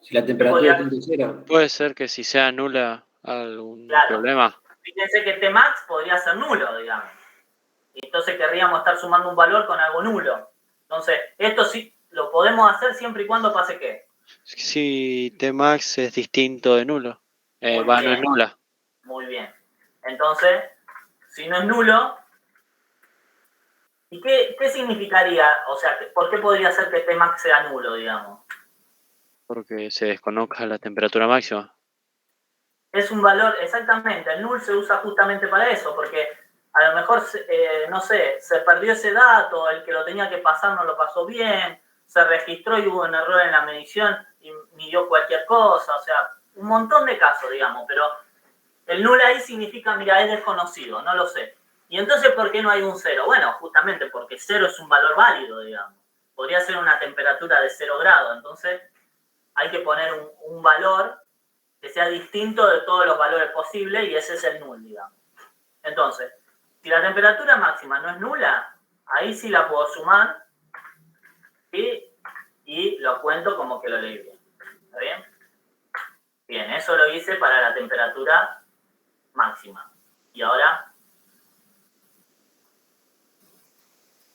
Si la temperatura tiene 0. Puede ser que si sea nula algún problema. Fíjense que Tmax podría ser nulo, digamos. Y entonces querríamos estar sumando un valor con algo nulo. Entonces, esto sí lo podemos hacer siempre y cuando pase ¿qué? Si Tmax es distinto de nulo. No es nula. Muy bien. Entonces, si no es nulo, ¿y qué significaría? O sea, ¿por qué podría ser que Tmax sea nulo, digamos? Porque se desconozca la temperatura máxima. Es un valor, exactamente, el null se usa justamente para eso, porque a lo mejor, no sé, se perdió ese dato, el que lo tenía que pasar no lo pasó bien, se registró y hubo un error en la medición y midió cualquier cosa, o sea, un montón de casos, digamos, pero el null ahí significa, mira, es desconocido, no lo sé. Y entonces, ¿por qué no hay un 0? Bueno, justamente porque 0 es un valor válido, digamos. Podría ser una temperatura de 0 grados, entonces hay que poner un valor que sea distinto de todos los valores posibles y ese es el null, digamos. Entonces, si la temperatura máxima no es nula, ahí sí la puedo sumar, ¿sí? Y lo cuento como que lo leí bien. ¿Está bien? Bien, eso lo hice para la temperatura máxima. Y ahora,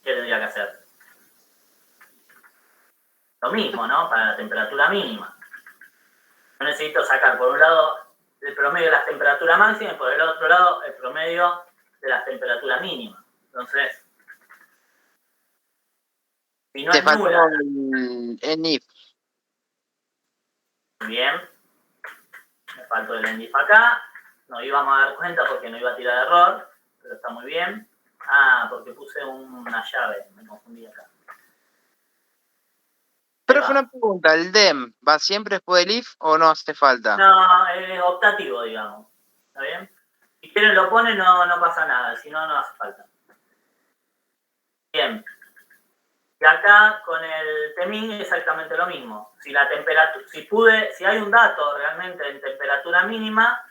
¿qué tendría que hacer? Lo mismo, ¿no? Para la temperatura mínima. Yo necesito sacar por un lado el promedio de las temperaturas máximas y por el otro lado el promedio de las temperaturas mínimas. Entonces, si no Te es faltó nula... el if. Bien. Me faltó el endif acá. Nos íbamos a dar cuenta porque no iba a tirar error, pero está muy bien. Ah, porque puse una llave, me confundí acá. Pero fue una pregunta, ¿el dem va siempre después del if o no hace falta? No, es optativo, digamos. ¿Está bien? Si quieren lo ponen, no pasa nada, si no, no hace falta. Bien. Y acá con el Temin exactamente lo mismo. Si la temperatura, si hay un dato realmente en temperatura mínima,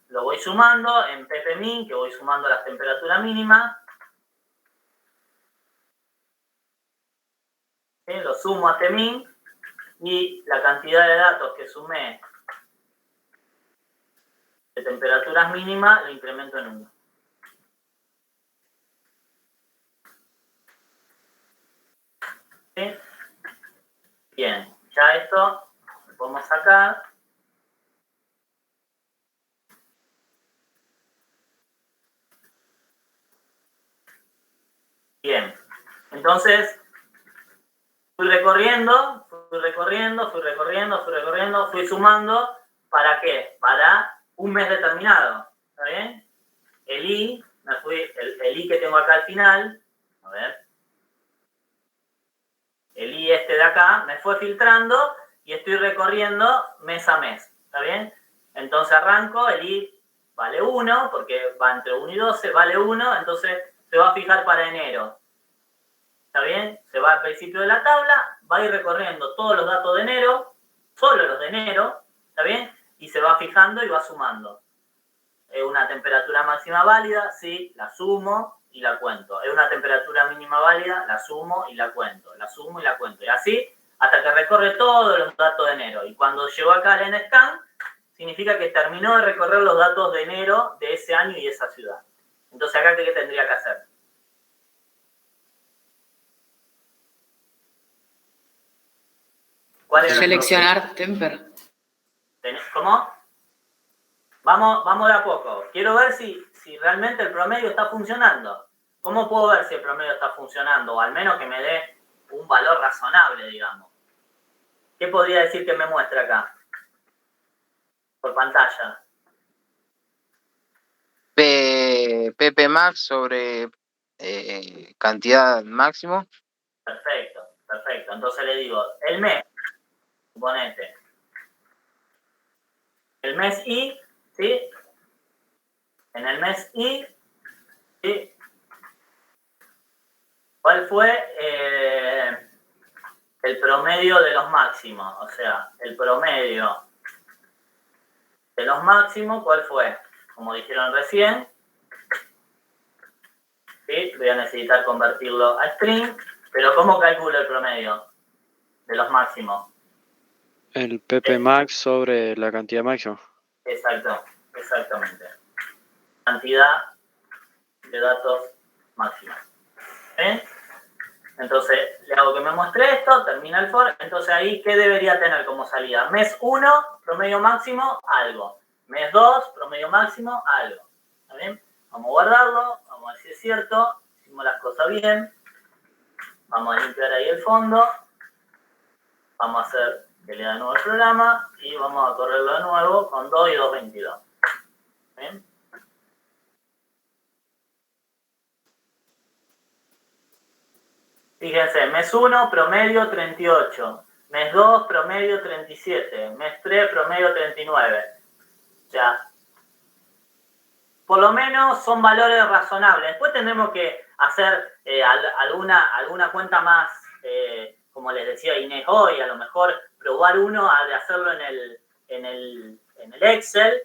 lo voy sumando en ppmin, que voy sumando las temperaturas mínimas. Lo sumo a Tmin y la cantidad de datos que sumé de temperaturas mínimas lo incremento en 1. ¿Sí? Bien, ya esto lo podemos sacar. Bien, entonces fui recorriendo, fui sumando. ¿Para qué? Para un mes determinado. ¿Está bien? El I, el I que tengo acá al final, a ver. El I este de acá me fue filtrando y estoy recorriendo mes a mes. ¿Está bien? Entonces arranco, el I vale 1, porque va entre 1 y 12, vale 1, entonces se va a fijar para enero. ¿Está bien? Se va al principio de la tabla, va a ir recorriendo todos los datos de enero, solo los de enero, ¿está bien? Y se va fijando y va sumando. ¿Es una temperatura máxima válida? Sí, la sumo y la cuento. ¿Es una temperatura mínima válida? La sumo y la cuento. La sumo y la cuento. Y así hasta que recorre todos los datos de enero. Y cuando llegó acá al NSCAN, significa que terminó de recorrer los datos de enero de ese año y esa ciudad. Entonces acá, ¿qué tendría que hacer? Seleccionar Temper. ¿Cómo? Vamos de a poco. Quiero ver si realmente el promedio está funcionando. ¿Cómo puedo ver si el promedio está funcionando? O al menos que me dé un valor razonable, digamos. ¿Qué podría decir que me muestra acá? Por pantalla. PP max sobre cantidad máximo. Perfecto. Entonces le digo, el mes, suponete. El mes I, ¿sí? En el mes I, ¿sí? ¿Cuál fue el promedio de los máximos? O sea, el promedio de los máximos, ¿cuál fue? Como dijeron recién, ¿sí? Voy a necesitar convertirlo a string, pero ¿cómo calculo el promedio de los máximos? El pp max sobre la cantidad máxima. Exactamente. Cantidad de datos máxima. Entonces, le hago que me muestre esto, termina el for. Entonces ahí, ¿qué debería tener como salida? Mes 1, promedio máximo, algo. Mes 2, promedio máximo, algo. ¿Está bien? Vamos a guardarlo, vamos a ver si es cierto. Hicimos las cosas bien. Vamos a limpiar ahí el fondo. Vamos a hacer que lea de nuevo el programa y vamos a correrlo de nuevo con 2 y 2.22. ¿Bien? Fíjense, mes 1, promedio 38. Mes 2, promedio 37. Mes 3, promedio 39. Ya. Por lo menos son valores razonables. Después tendremos que hacer alguna cuenta más, como les decía Inés hoy, a lo mejor probar uno de hacerlo en el Excel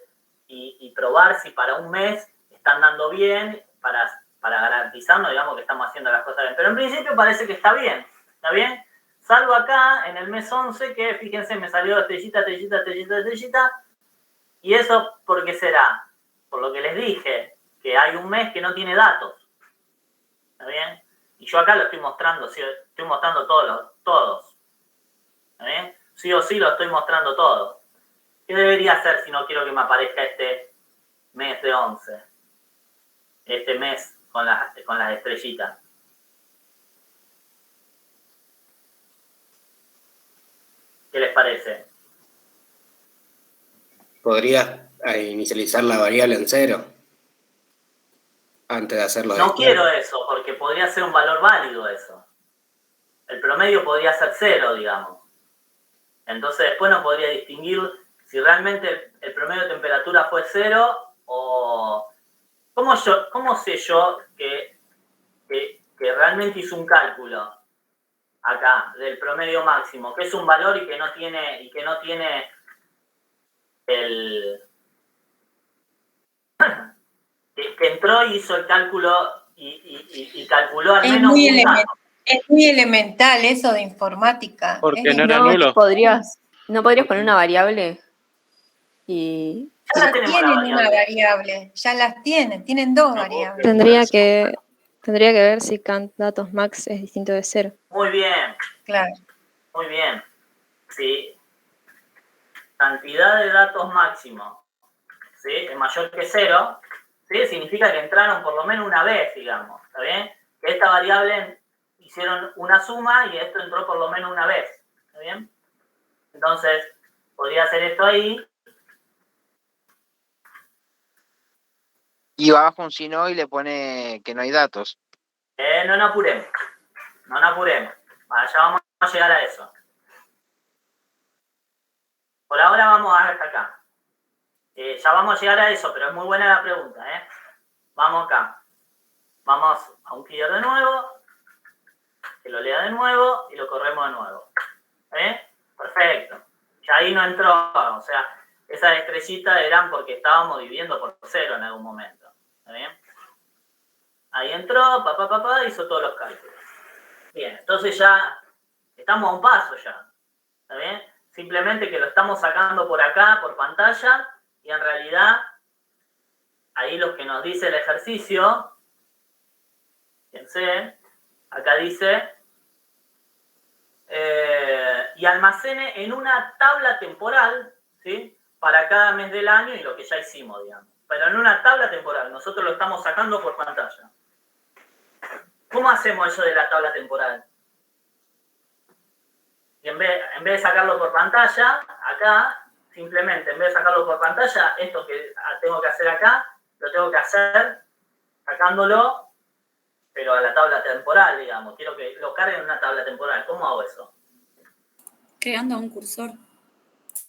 y probar si para un mes están dando bien para garantizarnos, digamos, que estamos haciendo las cosas bien. Pero en principio parece que está bien, ¿está bien? Salvo acá, en el mes 11, que fíjense, me salió estrellita. ¿Y eso por qué será? Por lo que les dije, que hay un mes que no tiene datos. ¿Está bien? Y yo acá lo estoy mostrando, ¿sí? Estoy mostrando todos. ¿Está bien? Sí o sí lo estoy mostrando todo. ¿Qué debería hacer si no quiero que me aparezca este mes de 11? Este mes con las estrellitas. ¿Qué les parece? Podrías inicializar la variable en 0 antes de hacerlo. No quiero eso, porque podría ser un valor válido eso. El promedio podría ser 0, digamos. Entonces después no podría distinguir si realmente el promedio de temperatura fue 0 o... ¿Cómo sé yo que realmente hice un cálculo acá del promedio máximo, que es un valor y que no tiene el... que entró y hizo el cálculo y calculó al menos un dato? Es muy elemental eso de informática. Porque no era nulo. ¿No podrías poner una variable? Y Ya tienen una variable, ya las tienen dos variables. Tendría que ver si datos max es distinto de 0. Muy bien. Claro. Muy bien. Sí. Cantidad de datos máximo, ¿sí? Es mayor que 0, ¿sí? Significa que entraron por lo menos una vez, digamos, ¿está bien? Que esta variable hicieron una suma y esto entró por lo menos una vez, ¿está bien? Entonces, podría hacer esto ahí. Y baja un sino y le pone que no hay datos. No nos apuremos. No nos apuremos. Vale, ya vamos a llegar a eso. Por ahora vamos hasta acá. Ya vamos a llegar a eso, pero es muy buena la pregunta, ¿eh? Vamos acá. Vamos a un clear de nuevo, que lo lea de nuevo y lo corremos de nuevo. Perfecto. Ya ahí no entró, o sea, esas estrellitas eran porque estábamos dividiendo por 0 en algún momento. ¿Está bien? Ahí entró, hizo todos los cálculos. Bien, entonces ya estamos a un paso ya. ¿Está bien? Simplemente que lo estamos sacando por acá, por pantalla, y en realidad, ahí lo que nos dice el ejercicio, fíjense, acá dice, y almacene en una tabla temporal, ¿sí? Para cada mes del año y lo que ya hicimos, digamos. Pero en una tabla temporal, nosotros lo estamos sacando por pantalla. ¿Cómo hacemos eso de la tabla temporal? Y en vez de sacarlo por pantalla, acá, simplemente en vez de sacarlo por pantalla, esto que tengo que hacer acá, lo tengo que hacer sacándolo, pero a la tabla temporal, digamos. Quiero que lo cargue en una tabla temporal. ¿Cómo hago eso? Creando un cursor.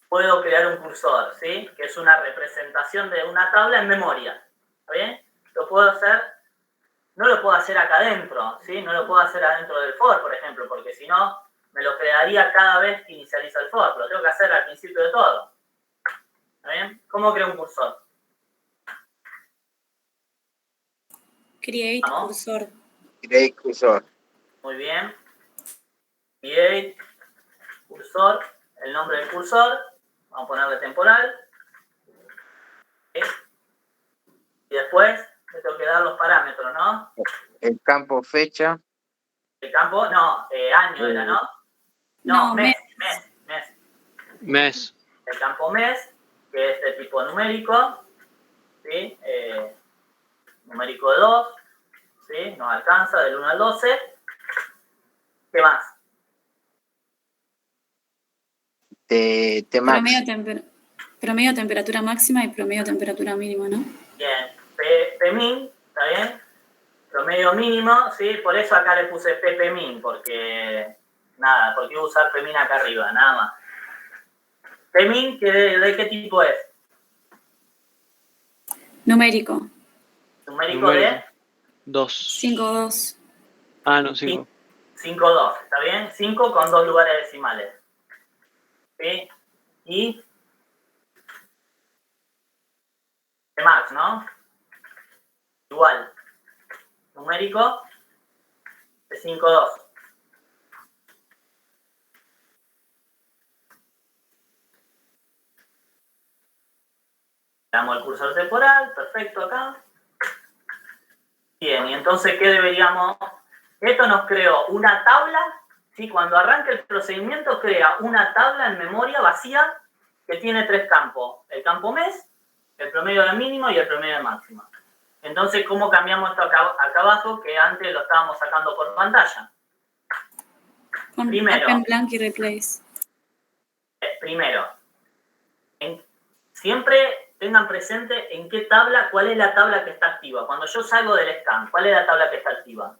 Puedo crear un cursor, ¿sí? Que es una representación de una tabla en memoria. ¿Está bien? Lo puedo hacer, no lo puedo hacer acá adentro, ¿sí? No lo puedo hacer adentro del for, por ejemplo, porque si no, me lo crearía cada vez que inicializa el for. Lo tengo que hacer al principio de todo. ¿Está bien? ¿Cómo creo un cursor? Create cursor. Create cursor. Muy bien. Create cursor. El nombre del cursor. Vamos a ponerle temporal. ¿Sí? Y después le tengo que dar los parámetros, ¿no? El campo fecha. El campo, no, año era, ¿no? No, mes. El campo mes, que es de tipo numérico, ¿sí? Numérico de 2, ¿sí? Nos alcanza del 1 al 12. ¿Qué más? Promedio temperatura máxima y promedio temperatura mínima, ¿no? Bien, Pmin, ¿está bien? Promedio mínimo, ¿sí? Por eso acá le puse ppmin, porque nada, porque iba a usar pmin acá arriba, nada más. Pmin, ¿de qué tipo es? Numérico. Numérico de 2. 5,2. Ah, no, 5. 5,2, ¿está bien? 5 con 2 lugares decimales. ¿Sí? Y max, ¿no? Igual. Numérico de 5,2. Damos el cursor temporal, perfecto acá. Bien, y entonces, ¿qué deberíamos? Esto nos creó una tabla, ¿sí? Cuando arranca el procedimiento, crea una tabla en memoria vacía que tiene 3 campos. El campo mes, el promedio de mínimo y el promedio de máximo. Entonces, ¿cómo cambiamos esto acá abajo? Que antes lo estábamos sacando por pantalla. Primero. Open blank y replace. Primero. Siempre tengan presente en qué tabla, cuál es la tabla que está activa. Cuando yo salgo del scan, ¿cuál es la tabla que está activa?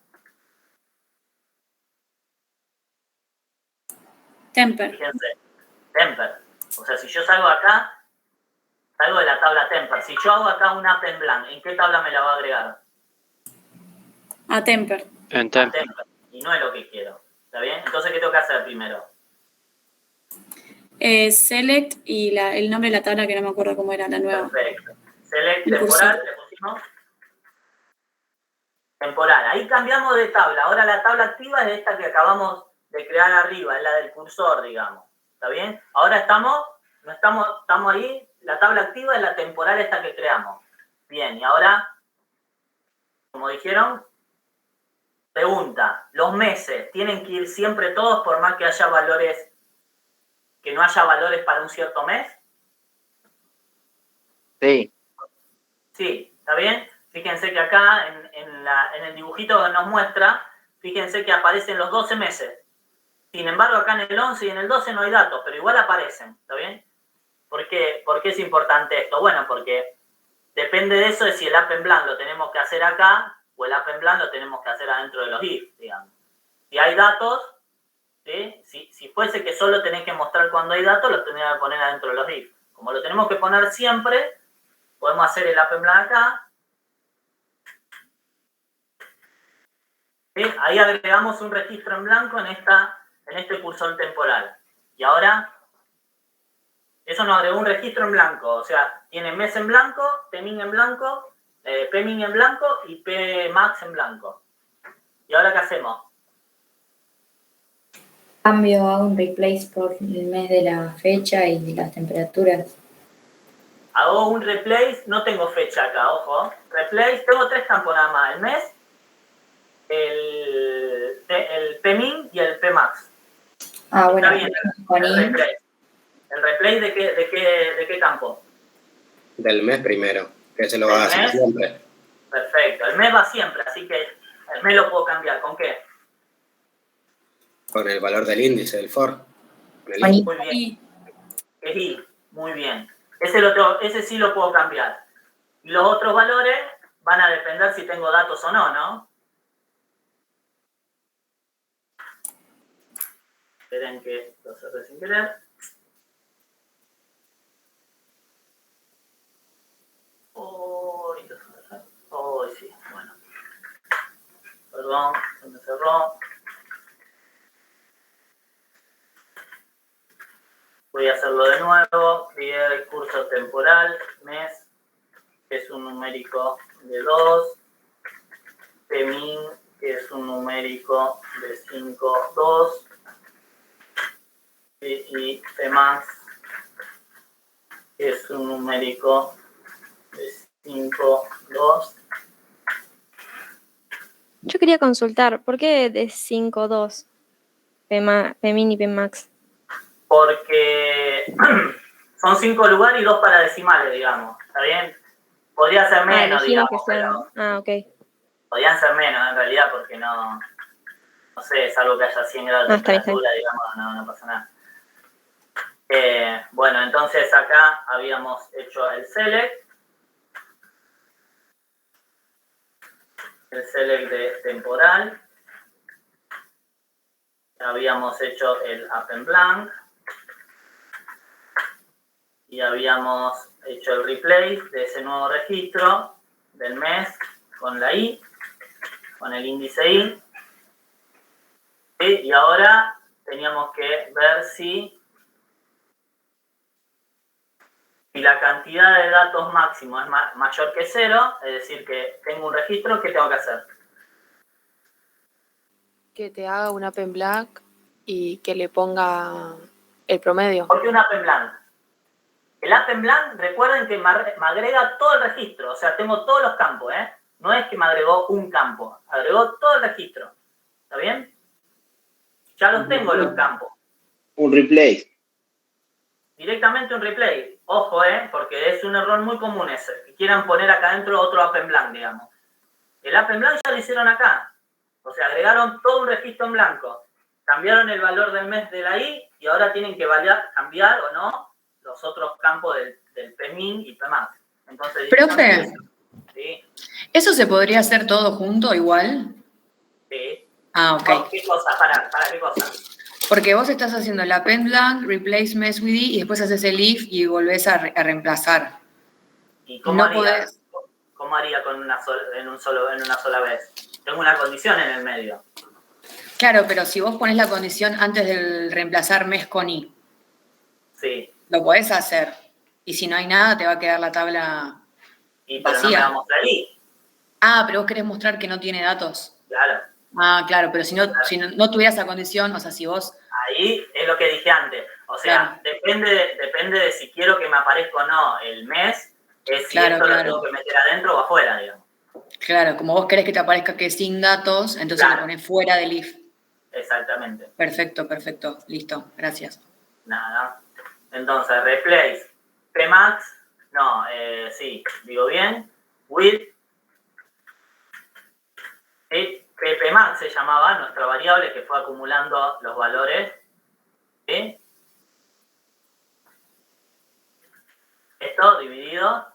Temper. Fíjense. Temper. O sea, si yo salgo acá, salgo de la tabla Temper. Si yo hago acá un App en blank, ¿en qué tabla me la va a agregar? A Temper. En temp. Temper. Y no es lo que quiero. ¿Está bien? Entonces, ¿qué tengo que hacer primero? Select y el nombre de la tabla que no me acuerdo cómo era la nueva. Perfecto. Select El temporal, cursor. le pusimos. Temporal. Ahí cambiamos de tabla. Ahora la tabla activa es esta que acabamos de crear arriba, es la del cursor, digamos. ¿Está bien? Ahora estamos ahí, la tabla activa es la temporal esta que creamos. Bien, y ahora, como dijeron, pregunta, ¿los meses tienen que ir siempre todos por más que haya valores, que no haya valores para un cierto mes? Sí. Sí, ¿está bien? Fíjense que acá en el dibujito que nos muestra, fíjense que aparecen los 12 meses. Sin embargo, acá en el 11 y en el 12 no hay datos, pero igual aparecen, ¿está bien? ¿Por qué es importante esto? Bueno, porque depende de eso de si el App en blank lo tenemos que hacer acá o el App en blank lo tenemos que hacer adentro de los if, digamos. Si hay datos, ¿sí? Si fuese que solo tenés que mostrar cuando hay datos, los tendría que poner adentro de los if. Como lo tenemos que poner siempre, podemos hacer el App en blank acá. ¿Sí? Ahí agregamos un registro en blanco en este cursor temporal. Y ahora, eso nos agregó un registro en blanco. O sea, tiene mes en blanco, pmin en blanco, pmin en blanco y pmax en blanco. ¿Y ahora qué hacemos? Cambio a un replace por el mes de la fecha y de las temperaturas. Hago un replace, no tengo fecha acá, ojo. Replace, tengo 3 campos nada más. El mes, el pmin y el pmax. Ah, bueno, está bien, el replace de qué campo. Del mes primero, que se lo va a hacer siempre. Perfecto, el mes va siempre, así que el mes lo puedo cambiar. ¿Con qué? Con el valor del índice, del for. Muy bien. Es I, muy bien. Ese sí lo puedo cambiar. Y los otros valores van a depender si tengo datos o no, ¿no? Esperen que lo cerré sin querer. Sí, bueno. Perdón, se me cerró. Voy a hacerlo de nuevo. Crear el curso temporal, mes, que es un numérico de 2. Pmin, que es un numérico de 5, 2. Y pmax, que es un numérico de 5, 2. Yo quería consultar, ¿por qué de 5, 2? Pmin y Pmax. Porque son 5 lugares y 2 para decimales, digamos. ¿Está bien? Podría ser menos, digamos. Que sean... ok. Podrían ser menos, en realidad, porque no sé, es algo que haya 100 grados de temperatura, digamos, no pasa nada. Bueno, entonces acá habíamos hecho el select. El select de temporal. Habíamos hecho el App en blank. Y habíamos hecho el replace de ese nuevo registro del mes con la I, con el índice I. ¿Sí? Y ahora teníamos que ver si la cantidad de datos máximo es mayor que 0, es decir, que tengo un registro, ¿qué tengo que hacer? Que te haga un App en blank y que le ponga el promedio. ¿Por qué un App en blank? El App en blank, recuerden que me agrega todo el registro, o sea, tengo todos los campos, ¿eh? No es que me agregó un campo, agregó todo el registro. ¿Está bien? Ya los tengo los campos. Un replace. Directamente un replay. Ojo, porque es un error muy común ese, que quieran poner acá adentro otro App en blank, digamos. El App en blank ya lo hicieron acá. O sea, agregaron todo un registro en blanco. Cambiaron el valor del mes de la I y ahora tienen que cambiar o no los otros campos del Pmin y Pmax. Entonces, profe, sí. ¿Eso se podría hacer todo junto igual? Sí. Ah, ok. ¿Qué cosa? ¿Para qué cosa? Porque vos estás haciendo la append blank, replace mess with y después haces el if y volvés a reemplazar. ¿Y cómo No haría? podés. ¿Cómo haría con una sola vez? Tengo una condición en el medio. Claro, pero si vos pones la condición antes del reemplazar mes con i, Sí. lo podés hacer. Y si no hay nada, te va a quedar la tabla Pero vacía. no me va a mostrar i. Ah, pero vos querés mostrar que no tiene datos. Claro. Ah, claro, pero si no tuviera esa condición, o sea, si vos... Ahí es lo que dije antes. O sea, depende de si quiero que me aparezca o no el mes, es si esto lo tengo que meter adentro o afuera, digamos. Claro, como vos querés que te aparezca que es sin datos, entonces lo pones fuera del if. Exactamente. Perfecto, listo, gracias. Nada. Entonces, replace Pmax, no, sí, digo bien, with Pmax se llamaba nuestra variable que fue acumulando los valores. ¿Sí? Esto dividido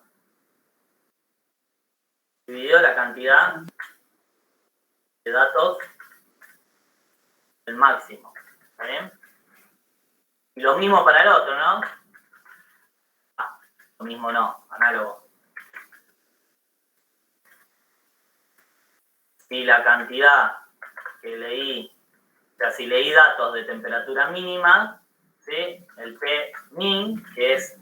la cantidad de datos del máximo. ¿Está bien? Y lo mismo para el otro, ¿no? Lo mismo no, análogo. Si la cantidad que leí, o sea, si leí datos de temperatura mínima, ¿sí? El Pmin, que es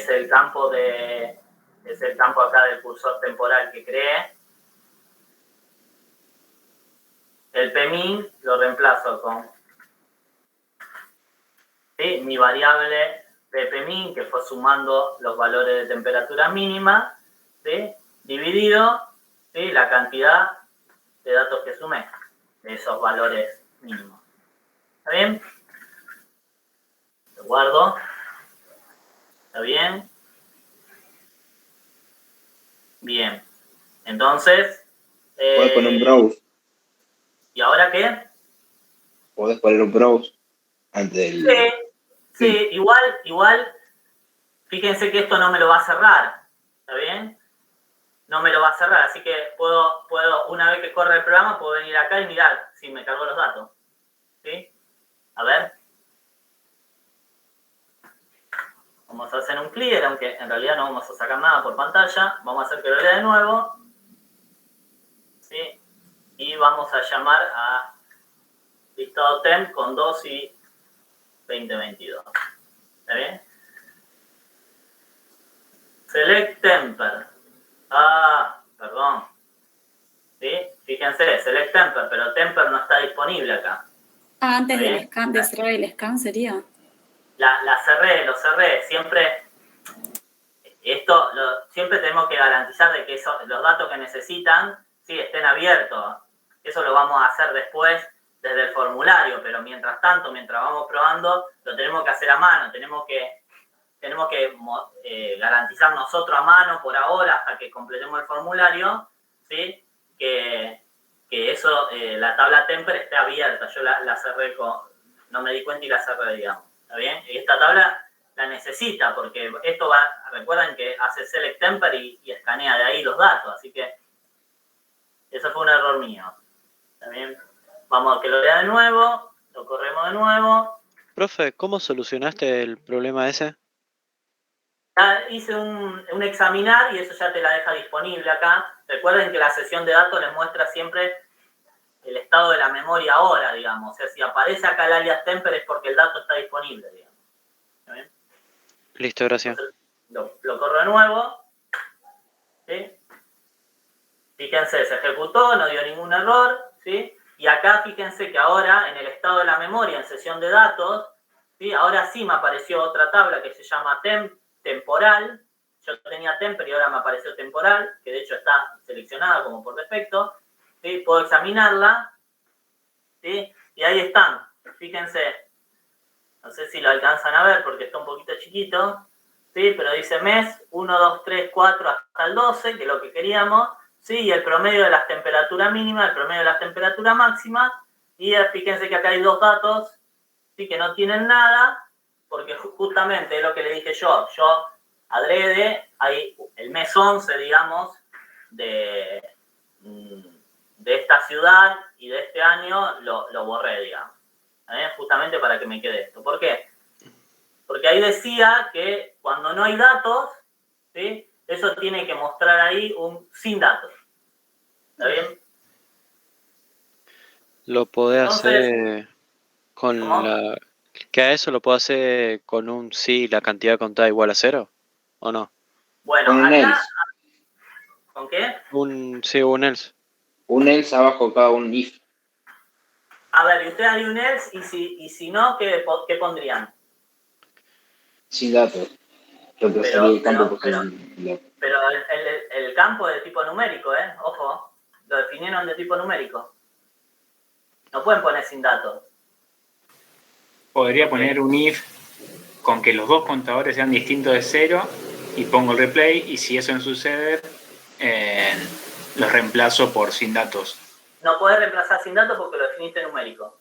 el campo acá del cursor temporal que creé. El Pmin lo reemplazo con mi variable Ppmin, que fue sumando los valores de temperatura mínima, ¿sí? Dividido la cantidad de datos que sumé de esos valores mínimos. ¿Está bien? Lo guardo. ¿Está bien? Bien. Entonces... Podés poner un browse. ¿Y ahora qué? Podés poner un browse antes del... Sí, igual, fíjense que esto no me lo va a cerrar. ¿Está bien? No me lo va a cerrar, así que puedo, una vez que corre el programa, puedo venir acá y mirar si me cargó los datos. ¿Sí? A ver. Vamos a hacer un clear, aunque en realidad no vamos a sacar nada por pantalla. Vamos a hacer que lo lea de nuevo. ¿Sí? Y vamos a llamar a listado temp con 2 y 2022. ¿Está bien? Select temper. Perdón. ¿Sí? Fíjense, select temper, pero temper no está disponible acá. Antes del scan, de cerrar el scan sería. Lo cerré. Siempre tenemos que garantizar de que los datos que necesitan estén abiertos. Eso lo vamos a hacer después desde el formulario, pero mientras tanto, mientras vamos probando, lo tenemos que hacer a mano. Tenemos que garantizar nosotros a mano por ahora hasta que completemos el formulario, ¿sí? Que eso, la tabla temper esté abierta. Yo la cerré no me di cuenta y la cerré, digamos. ¿Está bien? Y esta tabla la necesita porque esto recuerden que hace select temper y escanea de ahí los datos, así que eso fue un error mío. ¿Está bien? Vamos a que lo lea de nuevo, lo corremos de nuevo. Profe, ¿cómo solucionaste el problema ese? Hice un examinar y eso ya te la deja disponible acá. Recuerden que la sesión de datos les muestra siempre el estado de la memoria ahora, digamos. O sea, si aparece acá el alias temper es porque el dato está disponible, digamos. ¿Está bien? Listo, gracias. Entonces, lo corro de nuevo. ¿Sí? Fíjense, se ejecutó, no dio ningún error. ¿Sí? Y acá fíjense que ahora en el estado de la memoria, en sesión de datos, ¿sí? Ahora sí me apareció otra tabla que se llama temporal. Yo tenía temper y ahora me apareció temporal, que de hecho está seleccionada como por defecto. ¿Sí? Puedo examinarla. ¿Sí? Y ahí están. Fíjense. No sé si lo alcanzan a ver porque está un poquito chiquito. ¿Sí? Pero dice mes 1, 2, 3, 4 hasta el 12, que es lo que queríamos. ¿Sí? Y el promedio de las temperaturas mínimas, el promedio de las temperaturas máximas. Y fíjense que acá hay dos datos, ¿sí? Que no tienen nada, porque justamente es lo que le dije yo. Yo adrede, hay el mes 11, digamos, de esta ciudad y de este año lo borré, digamos. Justamente para que me quede esto. ¿Por qué? Porque ahí decía que cuando no hay datos, ¿sí? Eso tiene que mostrar ahí un sin datos. ¿Está bien? Lo podés Entonces, hacer con ¿cómo? que a eso lo puedo hacer con un sí, la cantidad contada igual a 0, ¿o no? Bueno, Con un acá, else. ¿con qué? Sí, un else. Un else abajo cada un if. A ver, y usted haría un else, y si no, ¿qué pondrían? Sin datos. Reemplazaría el campo por sin datos. Pero el campo es de tipo numérico, ojo, lo definieron de tipo numérico. No pueden poner sin datos. Podría poner un if con que los dos contadores sean distintos de 0 y pongo el replay, y si eso no sucede, los reemplazo por sin datos. No podés reemplazar sin datos porque lo definiste numérico.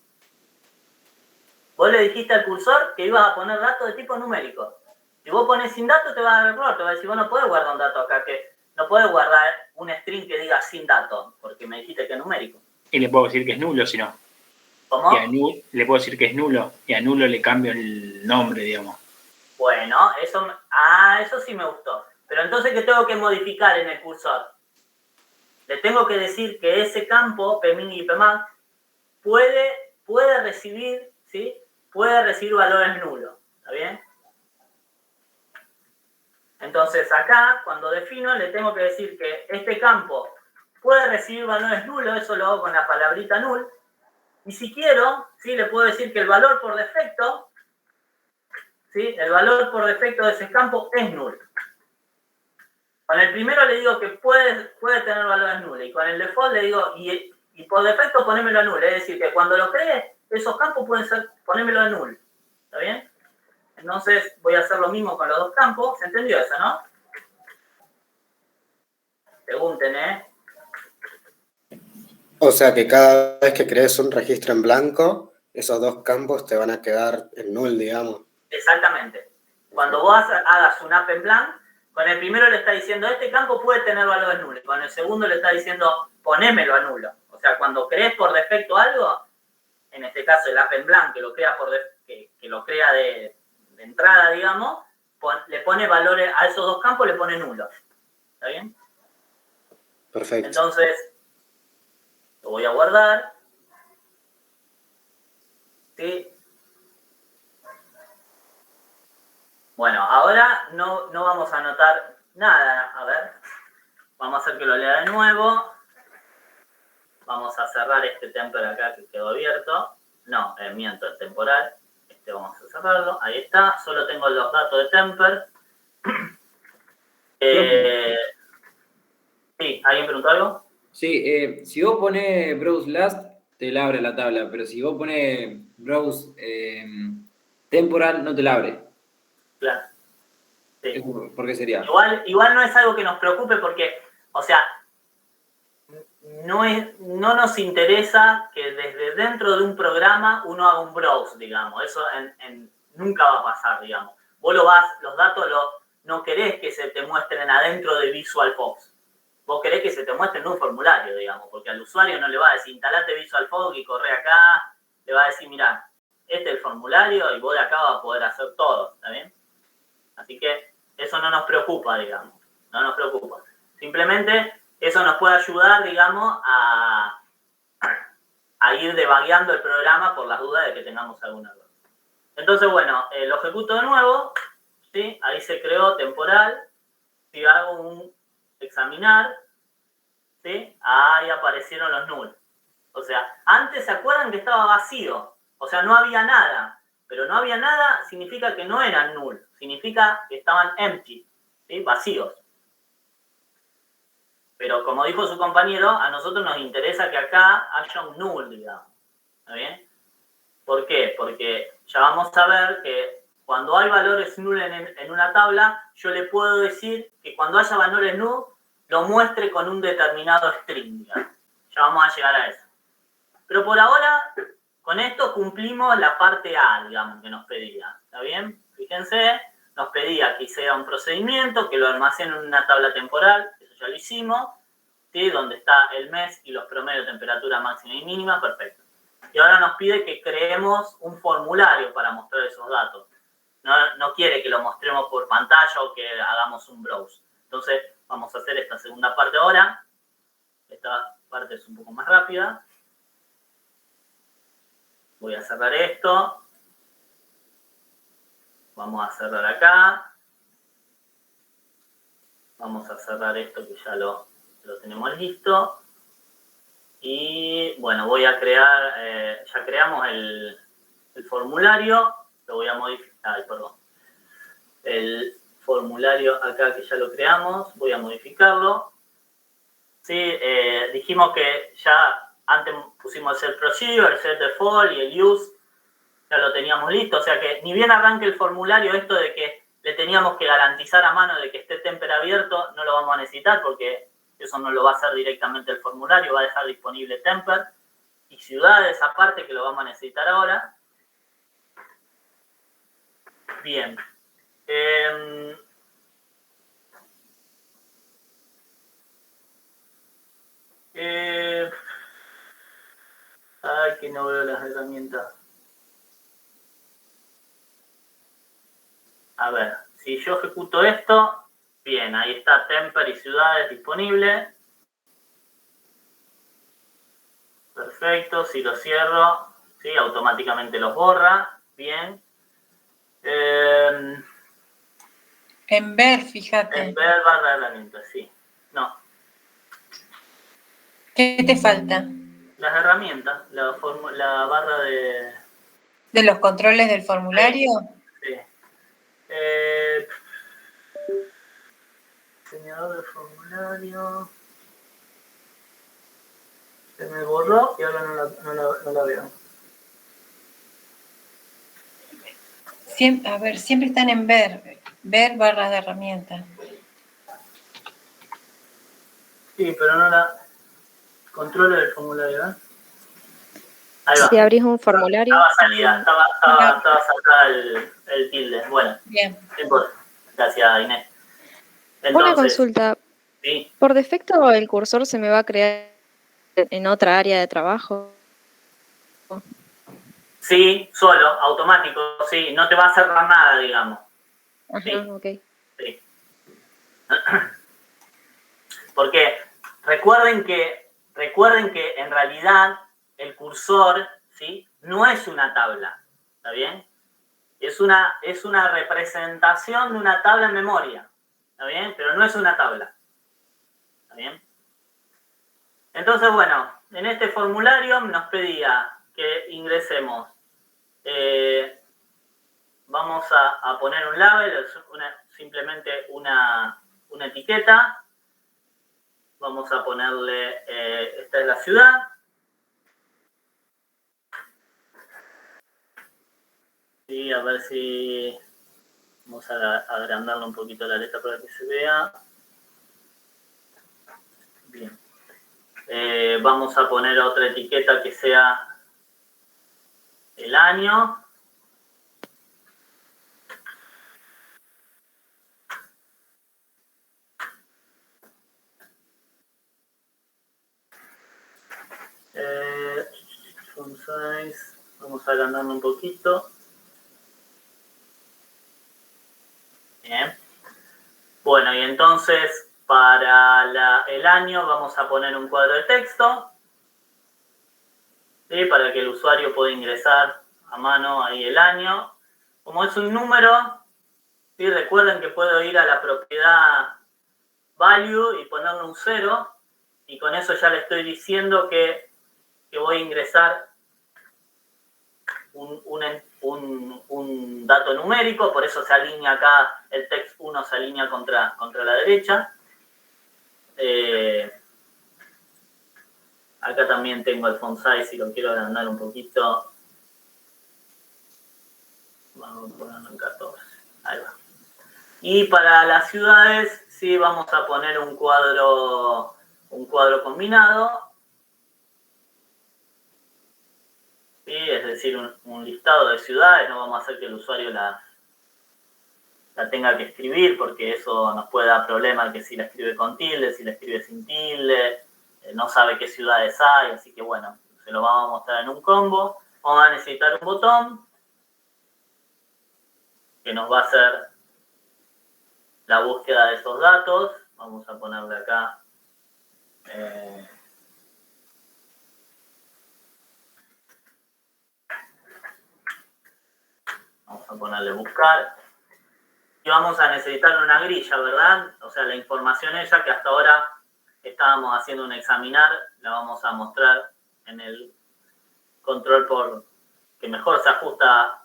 Vos le dijiste al cursor que ibas a poner datos de tipo numérico. Si vos pones sin datos te va a dar error, te va a decir, vos no podés guardar un dato acá, que no podés guardar un string que diga sin datos, porque me dijiste que es numérico. Y le puedo decir que es nulo, si no. ¿Cómo? Le puedo decir que es nulo, y a nulo le cambio el nombre, digamos. Bueno, eso sí me gustó. Pero entonces, ¿qué tengo que modificar en el cursor? Le tengo que decir que ese campo, pmin y pmax, puede recibir, ¿sí? Puede recibir valores nulos. ¿Está bien? Entonces, acá, cuando defino, le tengo que decir que este campo puede recibir valores nulos, eso lo hago con la palabrita null. Y si quiero, ¿sí? Le puedo decir que el valor por defecto, ¿sí? El valor por defecto de ese campo es null. Con el primero le digo que puede tener valores nulos, y con el default le digo, y por defecto ponémelo a null, es decir, que cuando lo cree, esos campos pueden ser, ponémelo a null. ¿Está bien? Entonces voy a hacer lo mismo con los dos campos. ¿Se entendió eso, no? Pregunten, O sea que cada vez que crees un registro en blanco, esos dos campos te van a quedar en null, digamos. Exactamente. Cuando vos hagas un app en blank, con el primero le está diciendo, este campo puede tener valores nulos. Con el segundo le está diciendo, ponémelo a nulo. O sea, cuando crees por defecto algo, en este caso el app en blank, que lo crea, que lo crea de entrada, digamos, le pone valores a esos dos campos, le pone nulos. ¿Está bien? Perfecto. Entonces, lo voy a guardar. ¿Sí? Bueno, ahora no vamos a anotar nada. A ver, vamos a hacer que lo lea de nuevo. Vamos a cerrar este temper acá que quedó abierto. No, miento, el temporal. Vamos a cerrarlo. Ahí está. Solo tengo los datos de temper. Sí, ¿alguien preguntó algo? Sí, si vos pones browse last, te la abre la tabla, pero si vos pones browse temporal, no te la abre. Claro. Sí. ¿Por qué sería? Igual no es algo que nos preocupe porque, o sea, no nos interesa que desde dentro de un programa uno haga un browse, digamos. Eso nunca va a pasar, digamos. Vos los datos no querés que se te muestren adentro de VisualFox. Vos querés que se te muestren en un formulario, digamos, porque al usuario no le va a decir, instalate VisualFox y corre acá. Le va a decir, mirá, este es el formulario y vos de acá vas a poder hacer todo, ¿está bien? Así que eso no nos preocupa, digamos. No nos preocupa. Simplemente eso nos puede ayudar, digamos, a ir debugueando el programa por las dudas de que tengamos alguna error. Entonces, bueno, lo ejecuto de nuevo. ¿Sí? Ahí se creó temporal. Si hago un examinar, ¿sí? Ahí aparecieron los null. O sea, antes se acuerdan que estaba vacío. O sea, no había nada. Pero no había nada significa que no eran null. Significa que estaban empty, ¿sí? Vacíos. Pero como dijo su compañero, a nosotros nos interesa que acá haya un null, digamos. ¿Está bien? ¿Por qué? Porque ya vamos a ver que cuando hay valores null en una tabla, yo le puedo decir que cuando haya valores null, lo muestre con un determinado string, digamos. Ya vamos a llegar a eso. Pero por ahora, con esto cumplimos la parte A, digamos, que nos pedía. ¿Está bien? Fíjense, nos pedía que hiciera un procedimiento, que lo almacene en una tabla temporal, eso ya lo hicimos, ¿sí? ¿sí? Donde está el mes y los promedios de temperatura máxima y mínima, perfecto. Y ahora nos pide que creemos un formulario para mostrar esos datos. No quiere que lo mostremos por pantalla o que hagamos un browse. Entonces, vamos a hacer esta segunda parte ahora. Esta parte es un poco más rápida. Voy a cerrar esto. Vamos a cerrar acá. Vamos a cerrar esto que ya lo tenemos listo. Y bueno, voy a crear, ya creamos el formulario. Lo voy a modificar, perdón. El formulario acá que ya lo creamos, voy a modificarlo. Sí, dijimos que ya antes pusimos el set procedure, el set default y el use. Ya lo teníamos listo, o sea que ni bien arranque el formulario, esto de que le teníamos que garantizar a mano de que esté temper abierto, no lo vamos a necesitar porque eso no lo va a hacer directamente el formulario, va a dejar disponible temper y ciudades aparte que lo vamos a necesitar ahora. Bien. Ay, que no veo las herramientas. A ver, si yo ejecuto esto, bien, ahí está temper y ciudades disponible. Perfecto, si lo cierro, ¿sí? Automáticamente los borra. Bien. En ver, fíjate. En ver barra de herramientas, sí. No. ¿Qué te falta? Las herramientas, la barra de... ¿De los controles del formulario? Sí. Diseñador del formulario. Se me borró y ahora no la veo. Siempre, a ver, siempre están en ver. Ver barras de herramientas. Sí, pero no la... Control del formulario, ¿eh? Ahí va. Si abrís un formulario. Estaba salida, estaba sacada el tilde. Bueno, bien. No importa. Gracias, Inés. Una Entonces, consulta. sí. Por defecto el cursor se me va a crear en otra área de trabajo. Sí, solo, automático, sí. No te va a cerrar nada, digamos. Ajá, Sí. ok. Sí. Porque recuerden que en realidad el cursor, ¿sí? No es una tabla, ¿está bien? Es una representación de una tabla en memoria, ¿está bien? Pero no es una tabla, ¿está bien? Entonces, bueno, en este formulario nos pedía que ingresemos, vamos a poner un label, simplemente una etiqueta. Vamos a ponerle, esta es la ciudad. Y a ver si... Vamos a agrandarle un poquito la letra para que se vea. Bien. Vamos a poner otra etiqueta que sea el año. Font size, vamos a agrandarlo un poquito. Bien. Bueno, y entonces para el año vamos a poner un cuadro de texto, ¿sí? Para que el usuario pueda ingresar a mano ahí el año. Como es un número, ¿sí? Recuerden que puedo ir a la propiedad value y ponerle un 0, y con eso ya le estoy diciendo que voy a ingresar un dato numérico, por eso se alinea acá, el text 1 se alinea contra la derecha. Acá también tengo el font size, si lo quiero agrandar un poquito. Vamos a ponerlo en 14. Ahí va. Y para las ciudades, sí, vamos a poner un cuadro combinado. ¿Sí? Es decir, un listado de ciudades. No vamos a hacer que el usuario la tenga que escribir, porque eso nos puede dar problemas, que si la escribe con tilde, si la escribe sin tilde. no sabe qué ciudades hay, así que bueno, se lo vamos a mostrar en un combo. Vamos a necesitar un botón que nos va a hacer la búsqueda de esos datos. Vamos a ponerle acá vamos a ponerle buscar. Y vamos a necesitar una grilla, ¿verdad? O sea, la información esa que hasta ahora estábamos haciendo un examinar, la vamos a mostrar en el control por que mejor se ajusta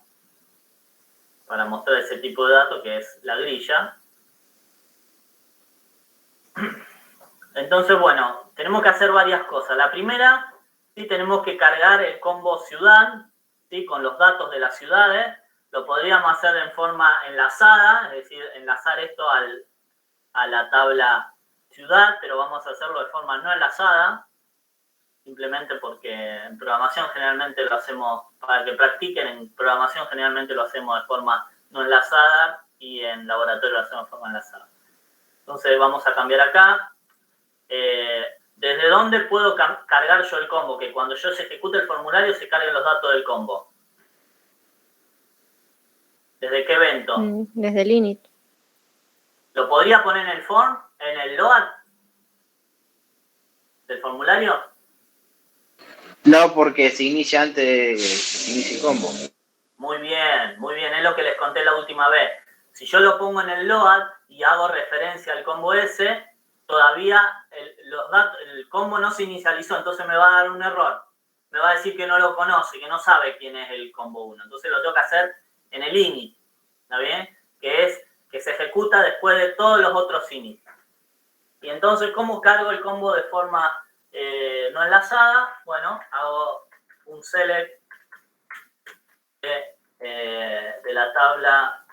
para mostrar ese tipo de datos, que es la grilla. Entonces, bueno, tenemos que hacer varias cosas. La primera, sí, tenemos que cargar el combo ciudad, ¿sí? Con los datos de las ciudades. Lo podríamos hacer en forma enlazada, es decir, enlazar esto a la tabla ciudad, pero vamos a hacerlo de forma no enlazada, simplemente porque en programación generalmente lo hacemos, para que practiquen, en programación generalmente lo hacemos de forma no enlazada y en laboratorio lo hacemos de forma enlazada. Entonces vamos a cambiar acá. ¿Desde dónde puedo cargar yo el combo? Que cuando yo se ejecute el formulario se carguen los datos del combo. ¿Desde qué evento? Desde el init. ¿Lo podría poner en el form, en el load del formulario? No, porque se inicia antes de se inicie el combo. Muy bien, es lo que les conté la última vez. Si yo lo pongo en el load y hago referencia al combo ese, todavía el combo no se inicializó, entonces me va a dar un error. Me va a decir que no lo conoce, que no sabe quién es el combo 1. Entonces lo tengo que hacer en el init, ¿está bien? Que es que se ejecuta después de todos los otros init. Y entonces, ¿cómo cargo el combo de forma no enlazada? Bueno, hago un select de la tabla,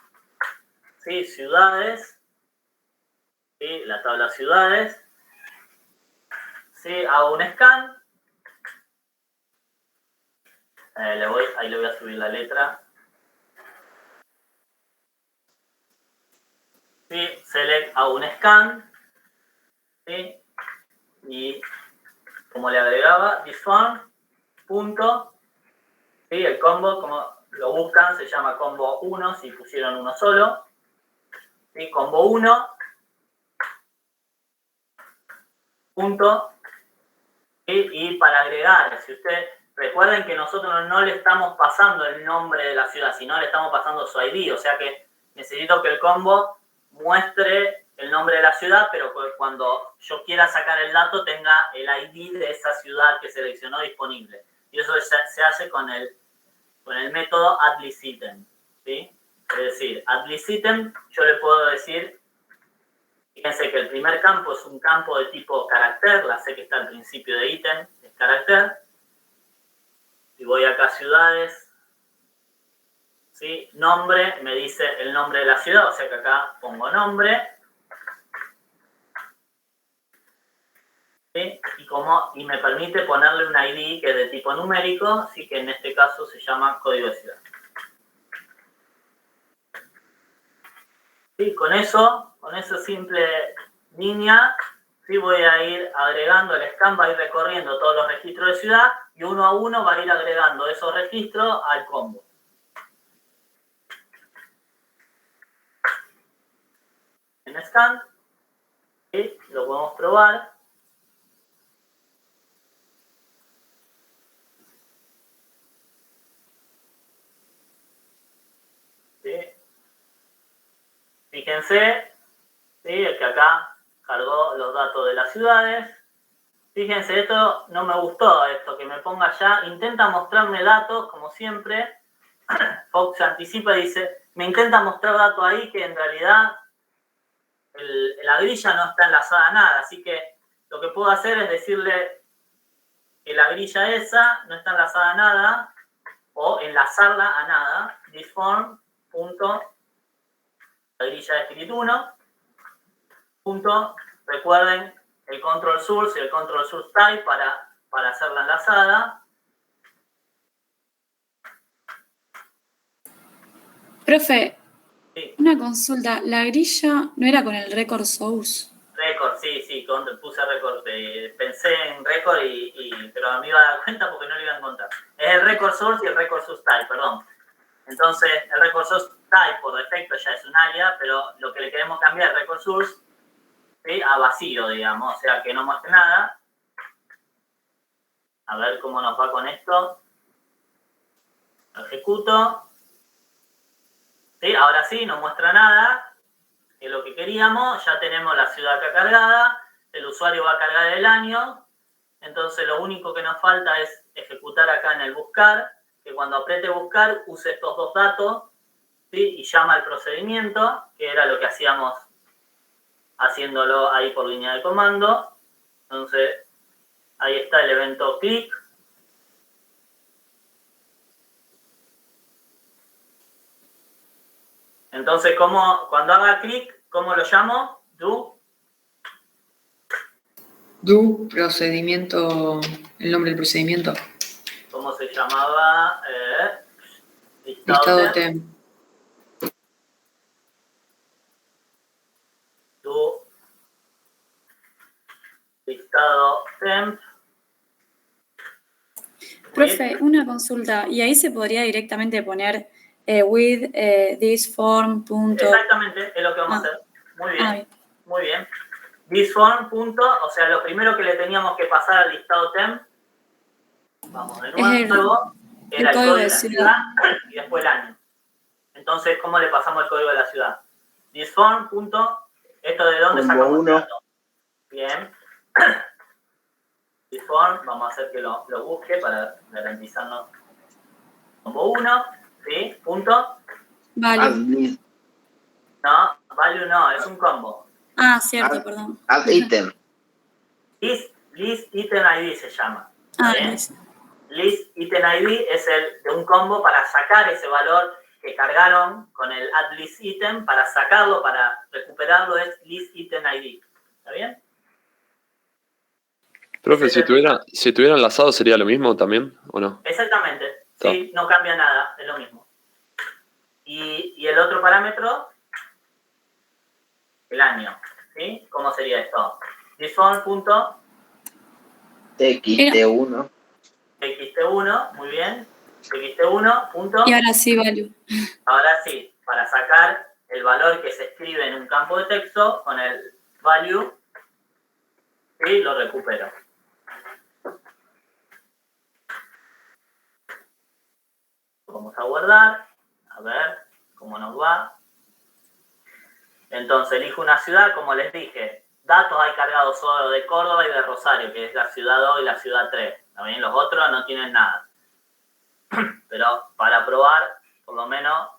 ¿sí? Ciudades, ¿sí? La tabla ciudades, ¿sí? Hago un scan, ahí le voy a subir la letra, ¿sí? Select, hago un scan, ¿sí? Y como le agregaba, define, punto, ¿sí? El combo, como lo buscan, se llama combo 1, si pusieron uno solo, ¿sí? Combo 1, punto, ¿sí? Y para agregar, si usted, recuerden que nosotros no le estamos pasando el nombre de la ciudad, sino le estamos pasando su ID, o sea que necesito que el combo muestre el nombre de la ciudad, pero cuando yo quiera sacar el dato tenga el ID de esa ciudad que seleccionó disponible. Y eso se hace con el método addListItem, ¿sí? Es decir, addListItem yo le puedo decir, fíjense que el primer campo es un campo de tipo carácter, la C que está al principio de ítem es carácter. Y voy acá a ciudades, ¿sí? Nombre, me dice el nombre de la ciudad, o sea que acá pongo nombre. ¿Sí? Y me permite ponerle un ID que es de tipo numérico, así que en este caso se llama código de ciudad. ¿Sí? Con esa simple línea, ¿sí? Voy a ir agregando, el scan va a ir recorriendo todos los registros de ciudad y uno a uno va a ir agregando esos registros al combo. En scan, ¿sí? Lo podemos probar. Fíjense, ¿sí? El que acá cargó los datos de las ciudades. Fíjense, esto no me gustó, esto que me ponga ya. Intenta mostrarme datos, como siempre. Fox se anticipa y dice, me intenta mostrar datos ahí que en realidad la grilla no está enlazada a nada. Así que lo que puedo hacer es decirle que la grilla esa no está enlazada a nada o enlazarla a nada. ThisForm. La grilla de split 1, punto, recuerden el control source y el control source type para hacerla enlazada. Profe, Sí. una consulta, ¿la grilla no era con el record source? Récord, sí, puse récord. Pensé en récord pero me iba a dar cuenta porque no lo iba a encontrar. Es el record source y el record source type, perdón. Entonces, el record source type por defecto ya es un ARIA, pero lo que le queremos cambiar es record source, ¿sí?, a vacío, digamos, o sea, que no muestre nada. A ver cómo nos va con esto. Lo ejecuto. ¿Sí? Ahora sí, no muestra nada. Es lo que queríamos. Ya tenemos la ciudad acá cargada. El usuario va a cargar el año. Entonces, lo único que nos falta es ejecutar acá en el buscar. Que cuando apriete buscar, use estos dos datos, ¿sí?, y llama al procedimiento, que era lo que hacíamos haciéndolo ahí por línea de comando. Entonces, ahí está el evento click. Entonces, cuando haga clic, ¿cómo lo llamo? Do procedimiento, el nombre del procedimiento. ¿Cómo se llamaba? Listado temp. Do listado temp. Profe, una consulta. Y ahí se podría directamente poner with this form. Exactamente, es lo que vamos a hacer. Muy bien, muy bien. This form. O sea, lo primero que le teníamos que pasar al listado temp, vamos de nuevo, era el código de la ciudad y después el año. Entonces, ¿cómo le pasamos el código de la ciudad? This form. ¿Esto de dónde sacamos el dato? Bien. This form, vamos a hacer que lo busque para garantizarnos. Combo 1, ¿sí? Punto. Value. No, value no, es un combo. Ah, cierto, perdón. Add item. List item ID se llama. ¿Bien? Listo. List item ID es el de un combo para sacar ese valor que cargaron con el add list item, para sacarlo, para recuperarlo, es list item ID. ¿Está bien? Profe, si tuviera enlazado, ¿sería lo mismo también o no? Exactamente. Sí, no cambia nada, es lo mismo. Y el otro parámetro, el año. ¿Sí? ¿Cómo sería esto? Thisform.txt1. txt1, muy bien. txt1. Y ahora sí, value. Ahora sí, para sacar el valor que se escribe en un campo de texto con el value, y lo recupero. Vamos a guardar, a ver cómo nos va. Entonces elijo una ciudad, como les dije, datos hay cargados solo de Córdoba y de Rosario, que es la ciudad 2 y la ciudad 3. También los otros no tienen nada. Pero para probar, por lo menos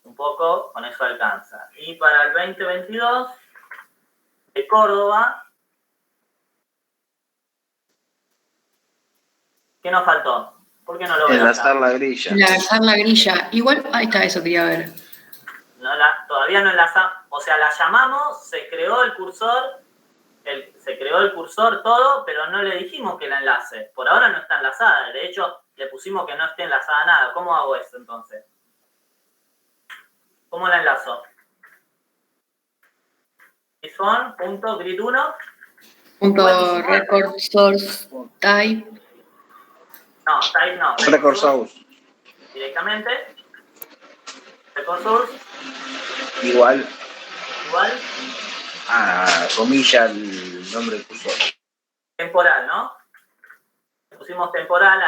un poco, con eso alcanza. Y para el 2022, de Córdoba, ¿qué nos faltó? ¿Por qué no lo veo? Enlazar la grilla. Enlazar la grilla. Igual, ahí está, eso quería ver. No todavía no enlazamos, o sea, la llamamos, se creó el cursor, todo, pero no le dijimos que la enlace. Por ahora no está enlazada, de hecho, le pusimos que no esté enlazada nada. ¿Cómo hago eso entonces? ¿Cómo la enlazo? Grid1. Record source type. No, type no. Record source. Directamente. Record source. Igual. Ah, comilla el nombre del cursor. Temporal, ¿no? Le pusimos temporal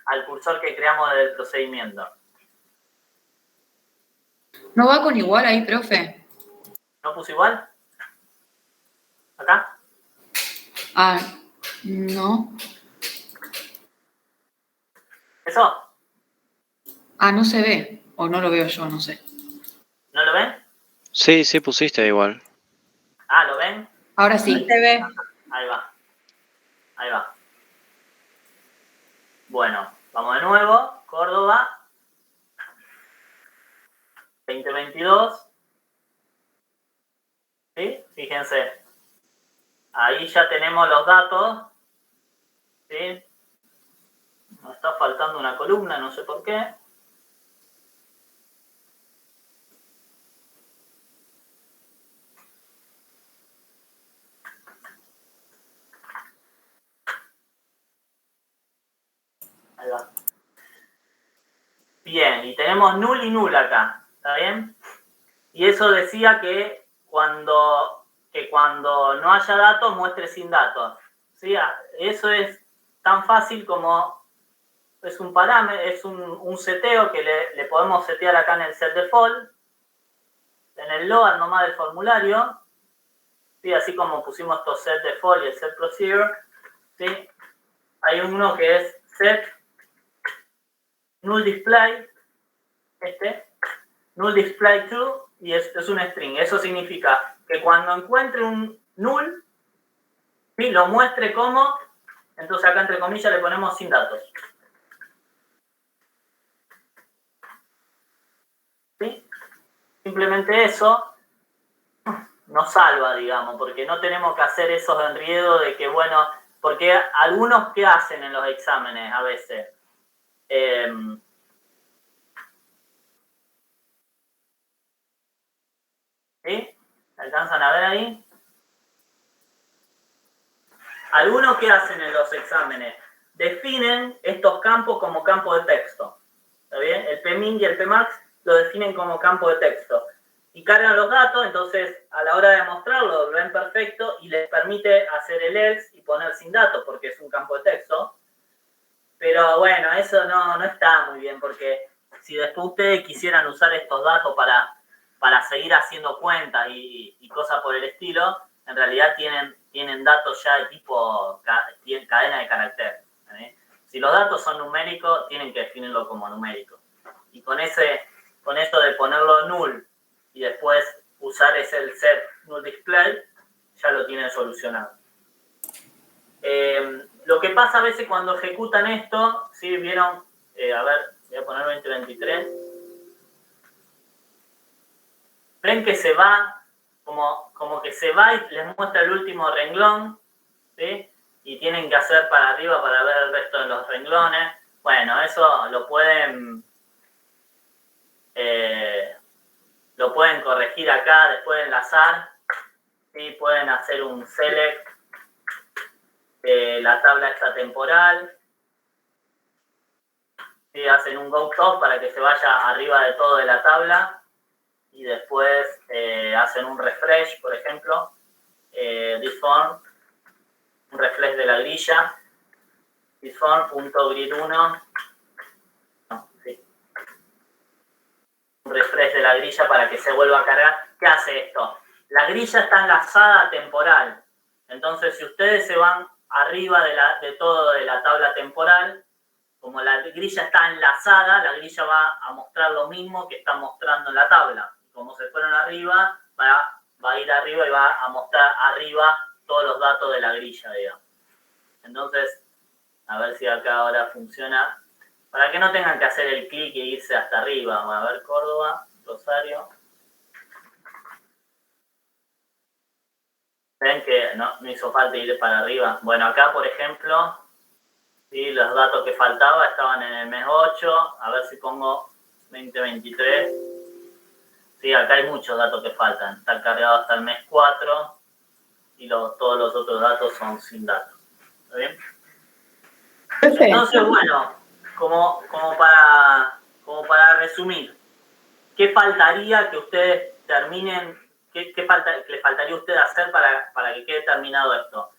al cursor que creamos del procedimiento. ¿No va con igual ahí, profe? ¿No puse igual? ¿Acá? Ah, no. ¿Eso? Ah, no se ve. O no lo veo yo, no sé. ¿No lo ven? Sí, sí pusiste igual. Ah, ¿lo ven? Ahora sí. Se ve. Ahí va. Bueno, vamos de nuevo. Córdoba. 2022. ¿Sí? Fíjense. Ahí ya tenemos los datos. ¿Sí? Nos está faltando una columna, no sé por qué. Ahí va. Bien, y tenemos null y null acá, ¿está bien? Y eso decía que cuando no haya datos, muestre sin datos. ¿Sí? Eso es tan fácil como es un parámetro, es un seteo que le podemos setear acá en el set default, en el load nomás del formulario, ¿sí? Así como pusimos estos set default y el set procedure, ¿sí? Hay uno que es set null display, null display true, y es un string. Eso significa que cuando encuentre un null, ¿sí? Lo muestre como, entonces acá entre comillas le ponemos sin datos. ¿Sí? Simplemente eso nos salva, digamos, porque no tenemos que hacer esos enriedos de que, bueno, porque algunos ¿qué hacen en los exámenes a veces? ¿Sí? ¿Alcanzan a ver ahí? Algunos ¿qué hacen en los exámenes? Definen estos campos como campos de texto. ¿Está bien? El PMIN y el PMAX lo definen como campo de texto. Y cargan los datos, entonces a la hora de mostrarlo lo ven perfecto y les permite hacer el else y poner sin datos porque es un campo de texto. Pero bueno, eso no está muy bien porque si después ustedes quisieran usar estos datos para seguir haciendo cuentas y cosas por el estilo, en realidad tienen datos ya de tipo cadena de carácter. Si los datos son numéricos, tienen que definirlo como numérico. Y con esto de ponerlo null y después usar el set null display, ya lo tienen solucionado. Lo que pasa a veces cuando ejecutan esto, ¿sí? ¿Vieron? A ver, voy a poner 2023. Ven que se va, como que se va y les muestra el último renglón, ¿sí? Y tienen que hacer para arriba para ver el resto de los renglones. Bueno, eso lo pueden corregir acá, después de enlazar, ¿sí? Pueden hacer un select de la tabla extratemporal, ¿sí? Hacen un go top para que se vaya arriba de todo de la tabla y después hacen un refresh, por ejemplo, disform, un refresh de la grilla, disform.grid1, un refresh de la grilla para que se vuelva a cargar. ¿Qué hace esto? La grilla está enlazada a temporal, entonces si ustedes se van arriba de todo de la tabla temporal, como la grilla está enlazada, la grilla va a mostrar lo mismo que está mostrando en la tabla. Como se fueron arriba, va a ir arriba y va a mostrar arriba todos los datos de la grilla, digamos. Entonces, a ver si acá ahora funciona. Para que no tengan que hacer el clic e irse hasta arriba. Vamos a ver Córdoba, Rosario. ¿Ven que no hizo falta ir para arriba? Bueno, acá, por ejemplo, ¿sí? Los datos que faltaba estaban en el mes 8. A ver si pongo 2023. Sí, acá hay muchos datos que faltan. Están cargados hasta el mes 4 y todos los otros datos son sin datos. ¿Está bien? Perfecto. Entonces, bueno, como para resumir, ¿qué faltaría que ustedes terminen? ¿Qué le faltaría a ustedes hacer para que quede terminado esto?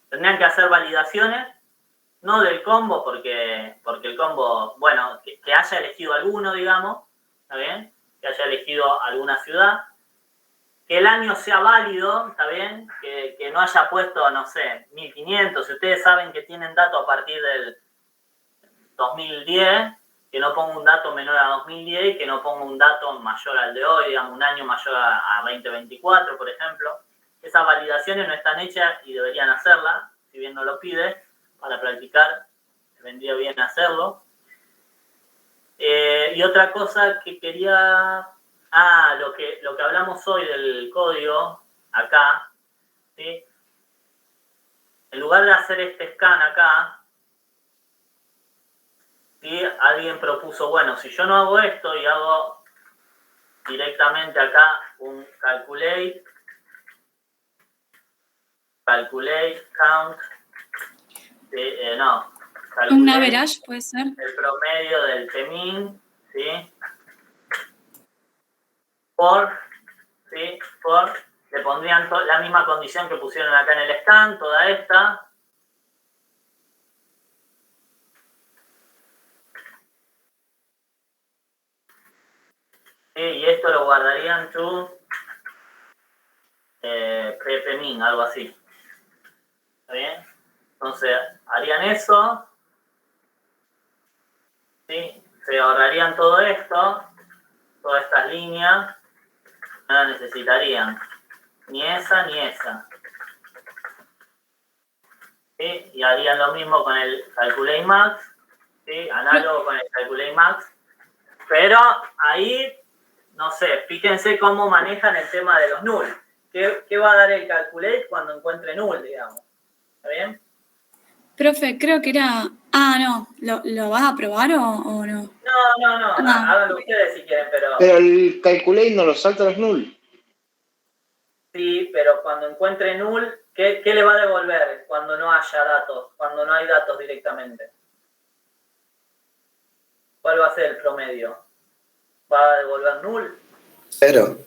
Tendrían que hacer validaciones, no del combo, porque el combo, bueno, que haya elegido alguno, digamos, ¿está bien? Que haya elegido alguna ciudad, que el año sea válido, ¿está bien? Que no haya puesto, no sé, 1500, si ustedes saben que tienen datos a partir del 2010, que no ponga un dato menor a 2010 y que no ponga un dato mayor al de hoy, digamos, un año mayor a 2024, por ejemplo. Esas validaciones no están hechas y deberían hacerlas, si bien no lo pide, para practicar vendría bien hacerlo. Y otra cosa que quería... lo que hablamos hoy del código, acá, ¿sí? En lugar de hacer este scan acá, ¿sí? Alguien propuso, bueno, si yo no hago esto y hago directamente acá un calculate count, Un average puede ser. el promedio del P-min, ¿sí? Por, le pondrían la misma condición que pusieron acá en el scan, toda esta. ¿Sí? Y esto lo guardarían to P-min, algo así. ¿Está bien? Entonces, harían eso. ¿Sí? Se ahorrarían todo esto, todas estas líneas. No la necesitarían. Ni esa ni esa. ¿Sí? Y harían lo mismo con el Calculate Max. ¿Sí? Análogo con el Calculate Max. Pero ahí, no sé, fíjense cómo manejan el tema de los null. ¿Qué va a dar el Calculate cuando encuentre null, digamos? ¿Está bien? Profe, creo que era... Ah, no. ¿Lo vas a probar o no? No. Háganlo ustedes si quieren, pero... Pero el Calculate no lo salta los null. Sí, pero cuando encuentre null, ¿qué le va a devolver cuando no haya datos? Cuando no hay datos directamente. ¿Cuál va a ser el promedio? ¿Va a devolver null? 0.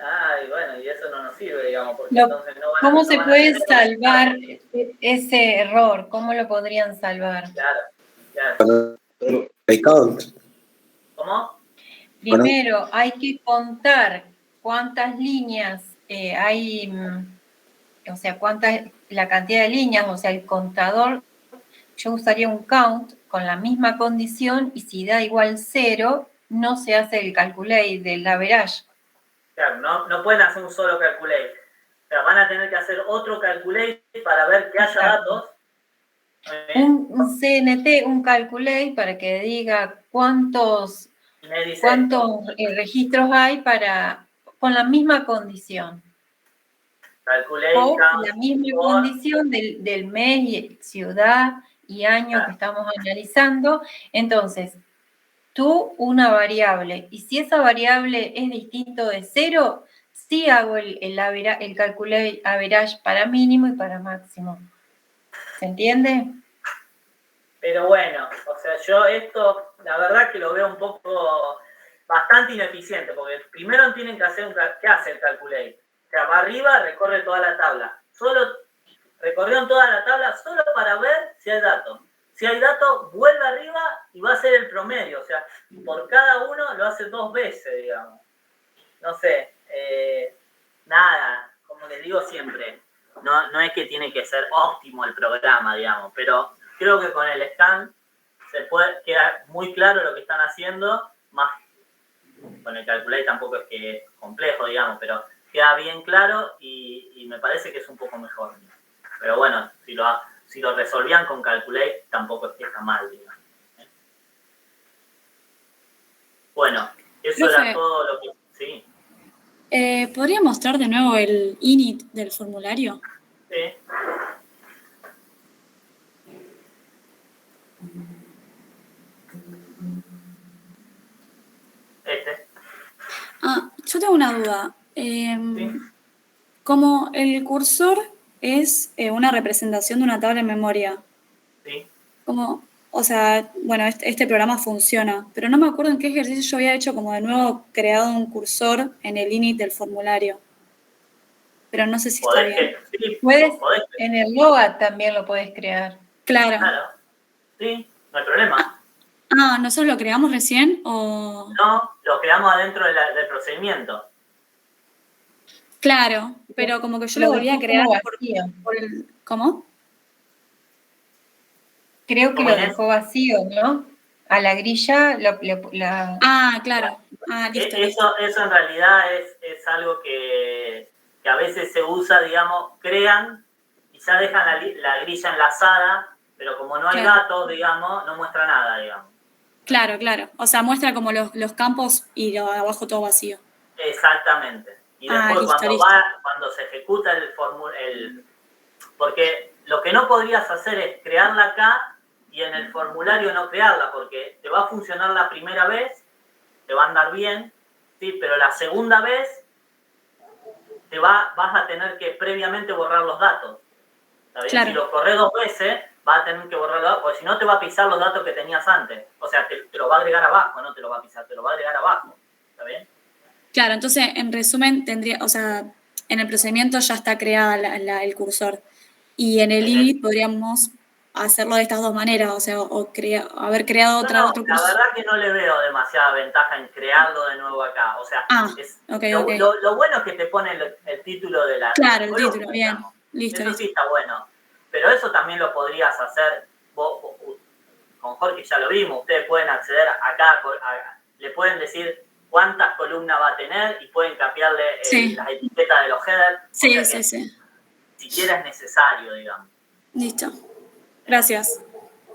Ay, bueno, y eso no nos sirve, digamos, porque entonces no van a... ¿Cómo no se van a puede tener- salvar ese error? ¿Cómo lo podrían salvar? Claro. Recount. ¿Cómo? Primero, hay que contar cuántas líneas hay, o sea, la cantidad de líneas, o sea, el contador. Yo usaría un count con la misma condición y si da igual 0, no se hace el calculate del average. Claro, no pueden hacer un solo calculate. O sea, van a tener que hacer otro calculate para ver que haya datos. Un CNT, un calculate para que diga cuántos registros hay con la misma condición. Calculate O count la misma condición del mes, ciudad y año que estamos analizando. Entonces, tú una variable, y si esa variable es distinto de 0, sí hago el calculate average para mínimo y para máximo. ¿Se entiende? Pero bueno, o sea, yo esto, la verdad que lo veo un poco bastante ineficiente, porque primero tienen que hacer ¿qué hace el calculate? O sea, va arriba, recorre toda la tabla. Recorrieron toda la tabla solo para ver si hay datos. Si hay datos, vuelve arriba y va a ser el promedio. O sea, por cada uno lo hace 2 veces, digamos. No sé, nada, como les digo siempre, no es que tiene que ser óptimo el programa, digamos, pero creo que con el scan queda muy claro lo que están haciendo, más con el calculate tampoco es que es complejo, digamos, pero queda bien claro y me parece que es un poco mejor. Pero bueno, si lo resolvían con calculate, tampoco es que está mal, digamos. Bueno, eso Profe, era todo lo que... Sí, ¿podría mostrar de nuevo el init del formulario? sí. Yo tengo una duda. Como el cursor es una representación de una tabla en memoria, Sí. o sea, bueno, este programa funciona, pero no me acuerdo en qué ejercicio yo había hecho como de nuevo creado un cursor en el init del formulario. Pero no sé si está bien. En el LOGAT también lo puedes crear. Claro. Sí, no hay problema. ¿Nosotros lo creamos recién o...? No, lo creamos adentro del procedimiento. Claro, pero como que yo lo volví a crear por el... ¿Cómo? Creo que ¿Cómo lo es? dejó vacío, ¿no? A la grilla Claro. Listo. Eso en realidad es algo que a veces se usa, digamos, crean y ya dejan la grilla enlazada, pero como no hay datos, digamos, no muestra nada, digamos. Claro. O sea, muestra como los campos y lo de abajo todo vacío. Exactamente. Y después cuando se ejecuta porque lo que no podrías hacer es crearla acá y en el formulario no crearla, porque te va a funcionar la primera vez, te va a andar bien, sí, pero la segunda vez vas a tener que previamente borrar los datos. ¿Está bien? Claro. Si los corres 2 veces, va a tener que borrarlo, porque si no te va a pisar los datos que tenías antes. O sea, te los va a agregar abajo, no te los va a pisar, te los va a agregar abajo. ¿Está bien? Claro, entonces, en resumen, o sea, en el procedimiento ya está creada el cursor. Y en el init podríamos hacerlo de estas dos maneras, o sea, haber creado otro La cursor. verdad que no le veo demasiada ventaja en crearlo de nuevo acá. O sea, ok. Lo bueno es que te pone el título de la... Claro, el columna, título, bien. digamos. Listo. Eso sí está bueno. Pero eso también lo podrías hacer vos, con Jorge ya lo vimos. Ustedes pueden acceder acá, le pueden decir cuántas columnas va a tener y pueden cambiarle las etiquetas de los headers. Sí. Siquiera es necesario, digamos. Listo. Gracias.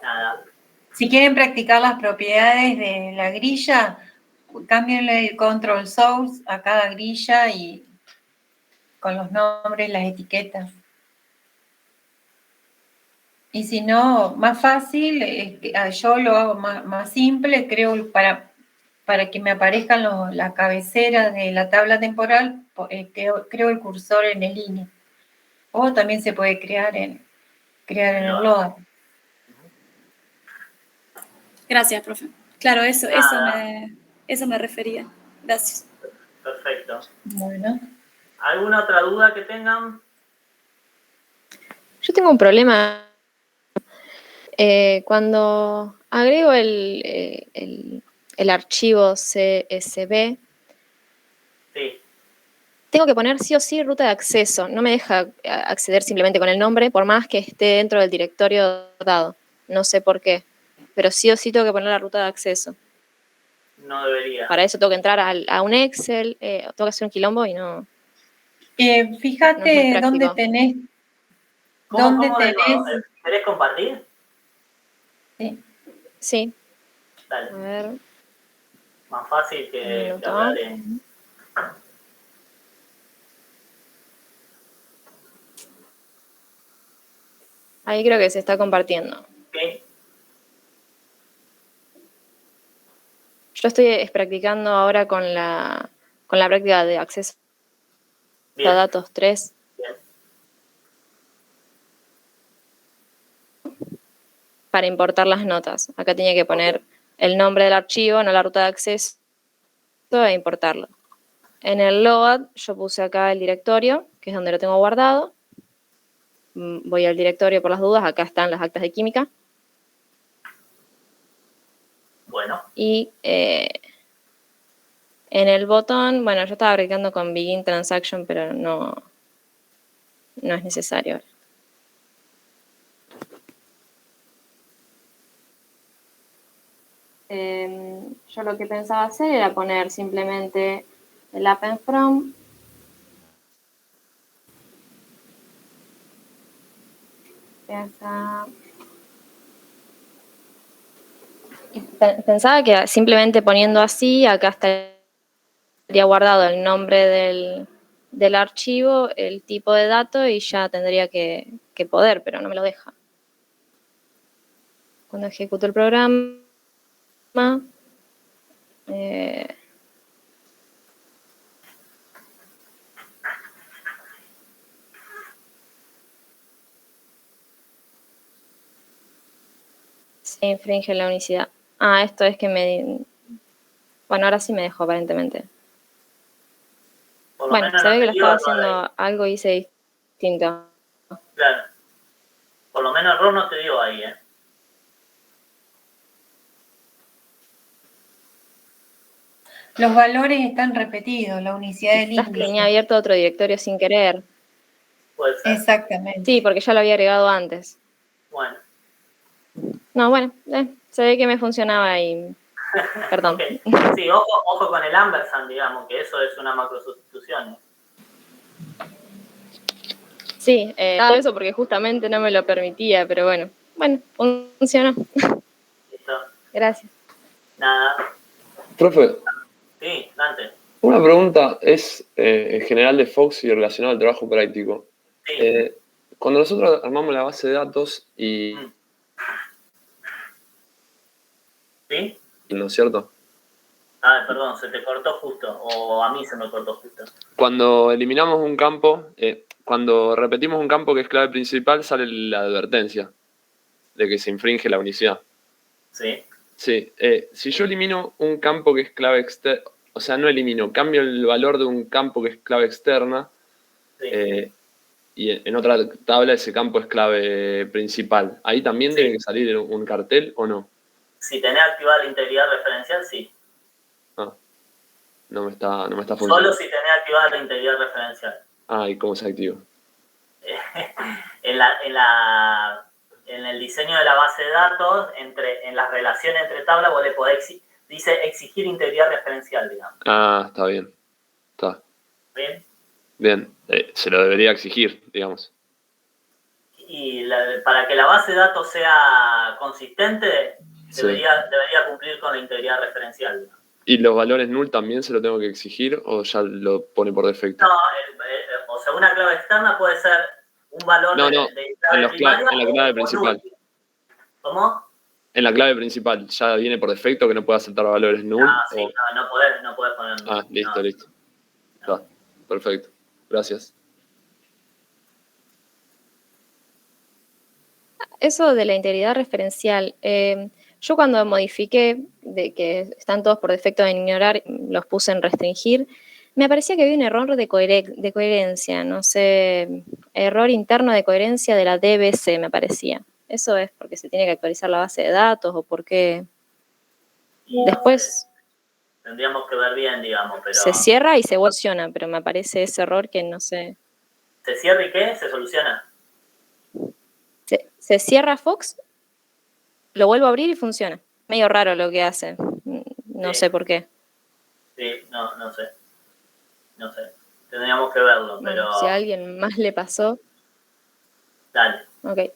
Nada. Si quieren practicar las propiedades de la grilla, cámbienle el control source a cada grilla y con los nombres, las etiquetas. Y si no, más fácil, yo lo hago más simple, creo para que me aparezcan la cabecera de la tabla temporal, creo el cursor en el init. O también se puede crear en el load. Gracias, profe. Claro, eso me refería. Gracias. Perfecto. Bueno. ¿Alguna otra duda que tengan? Yo tengo un problema. Cuando agrego el archivo CSV, sí. Tengo que poner sí o sí ruta de acceso. No me deja acceder simplemente con el nombre, por más que esté dentro del directorio dado. No sé por qué, pero sí o sí tengo que poner la ruta de acceso. No debería. Para eso tengo que entrar a un Excel, tengo que hacer un quilombo y no... Fíjate no dónde tenés... ¿Cómo ¿Querés compartir? Sí. Dale. A ver. Más fácil que hablar en... Ahí creo que se está compartiendo. Sí. Yo estoy practicando ahora con la práctica de acceso a datos 3. Bien. Para importar las notas. Acá tenía que poner el nombre del archivo, no la ruta de acceso, e importarlo. En el load yo puse acá el directorio, que es donde lo tengo guardado. Voy al directorio por las dudas, acá están las actas de química. Bueno. Y en el botón, bueno, yo estaba practicando con Begin Transaction, pero no es necesario. Yo lo que pensaba hacer era poner simplemente el append from. Pensaba que simplemente poniendo así, acá estaría guardado el nombre del archivo, el tipo de dato y ya tendría que poder, pero no me lo deja. Cuando ejecuto el programa, se infringe la unicidad. Esto es que bueno, ahora sí me dejó aparentemente. Bueno, se ve que lo estaba haciendo algo y hice distinto. Claro. Por lo menos error no te dio ahí, ¿eh? Los valores están repetidos, la unicidad del índice. Tenía abierto otro directorio sin querer. Puede ser. Exactamente. Sí, porque ya lo había agregado antes. Bueno. No, bueno, se ve que me funcionaba y... Perdón. Okay. Sí, ojo con el ampersand, digamos, que eso es una macro sustitución. Sí, todo eso porque justamente no me lo permitía, pero bueno, funcionó. Listo. Gracias. Nada. Profe. Sí, Dante. Una pregunta es en general de Fox y relacionada al trabajo práctico. Sí. Cuando nosotros armamos la base de datos y... ¿Sí? ¿No es cierto? Perdón, se te cortó justo, o a mí se me cortó justo. Cuando eliminamos un campo, cuando repetimos un campo que es clave principal, sale la advertencia. de que se infringe la unicidad. Sí. Sí, si yo elimino un campo que es clave externa, o sea, no elimino, cambio el valor de un campo que es clave externa, Sí. y en otra tabla ese campo es clave principal. ¿Ahí también Sí. tiene que salir un cartel o no? Si tenés activada la integridad referencial, sí. Ah, no me está Solo funcionando. si tenés activada la integridad referencial. Ah, ¿y cómo se activa? En el diseño de la base de datos, en las relaciones entre tablas, vos le podés dice exigir integridad referencial, digamos. Ah, está bien. Está ¿Bien? bien. Se lo debería exigir, digamos. Y para que la base de datos sea consistente, Sí. debería cumplir con la integridad referencial, digamos. ¿Y los valores null también se lo tengo que exigir o ya lo pone por defecto? No, o sea, una clave externa puede ser un valor No, de clave primaria en la clave principal. null. ¿Cómo? En la clave principal, ¿ya viene por defecto que no puede aceptar valores null? Sí, no podés poner null. Ah, listo, listo. Está, perfecto. Gracias. Eso de la integridad referencial, yo cuando modifiqué de que están todos por defecto en ignorar, los puse en restringir, me parecía que había un error de coherencia, no sé, error interno de coherencia de la DBC, me parecía. ¿Eso es porque se tiene que actualizar la base de datos o porque después Tendríamos que ver bien, digamos, pero... se cierra y se funciona, pero me aparece ese error que no sé. ¿Se cierra y qué? ¿Se soluciona? Se cierra Fox, lo vuelvo a abrir y funciona. Medio raro lo que hace, no sé por qué. Sí, no sé. No sé. Tendríamos que verlo, pero... Bueno, si a alguien más le pasó. Dale. Ok.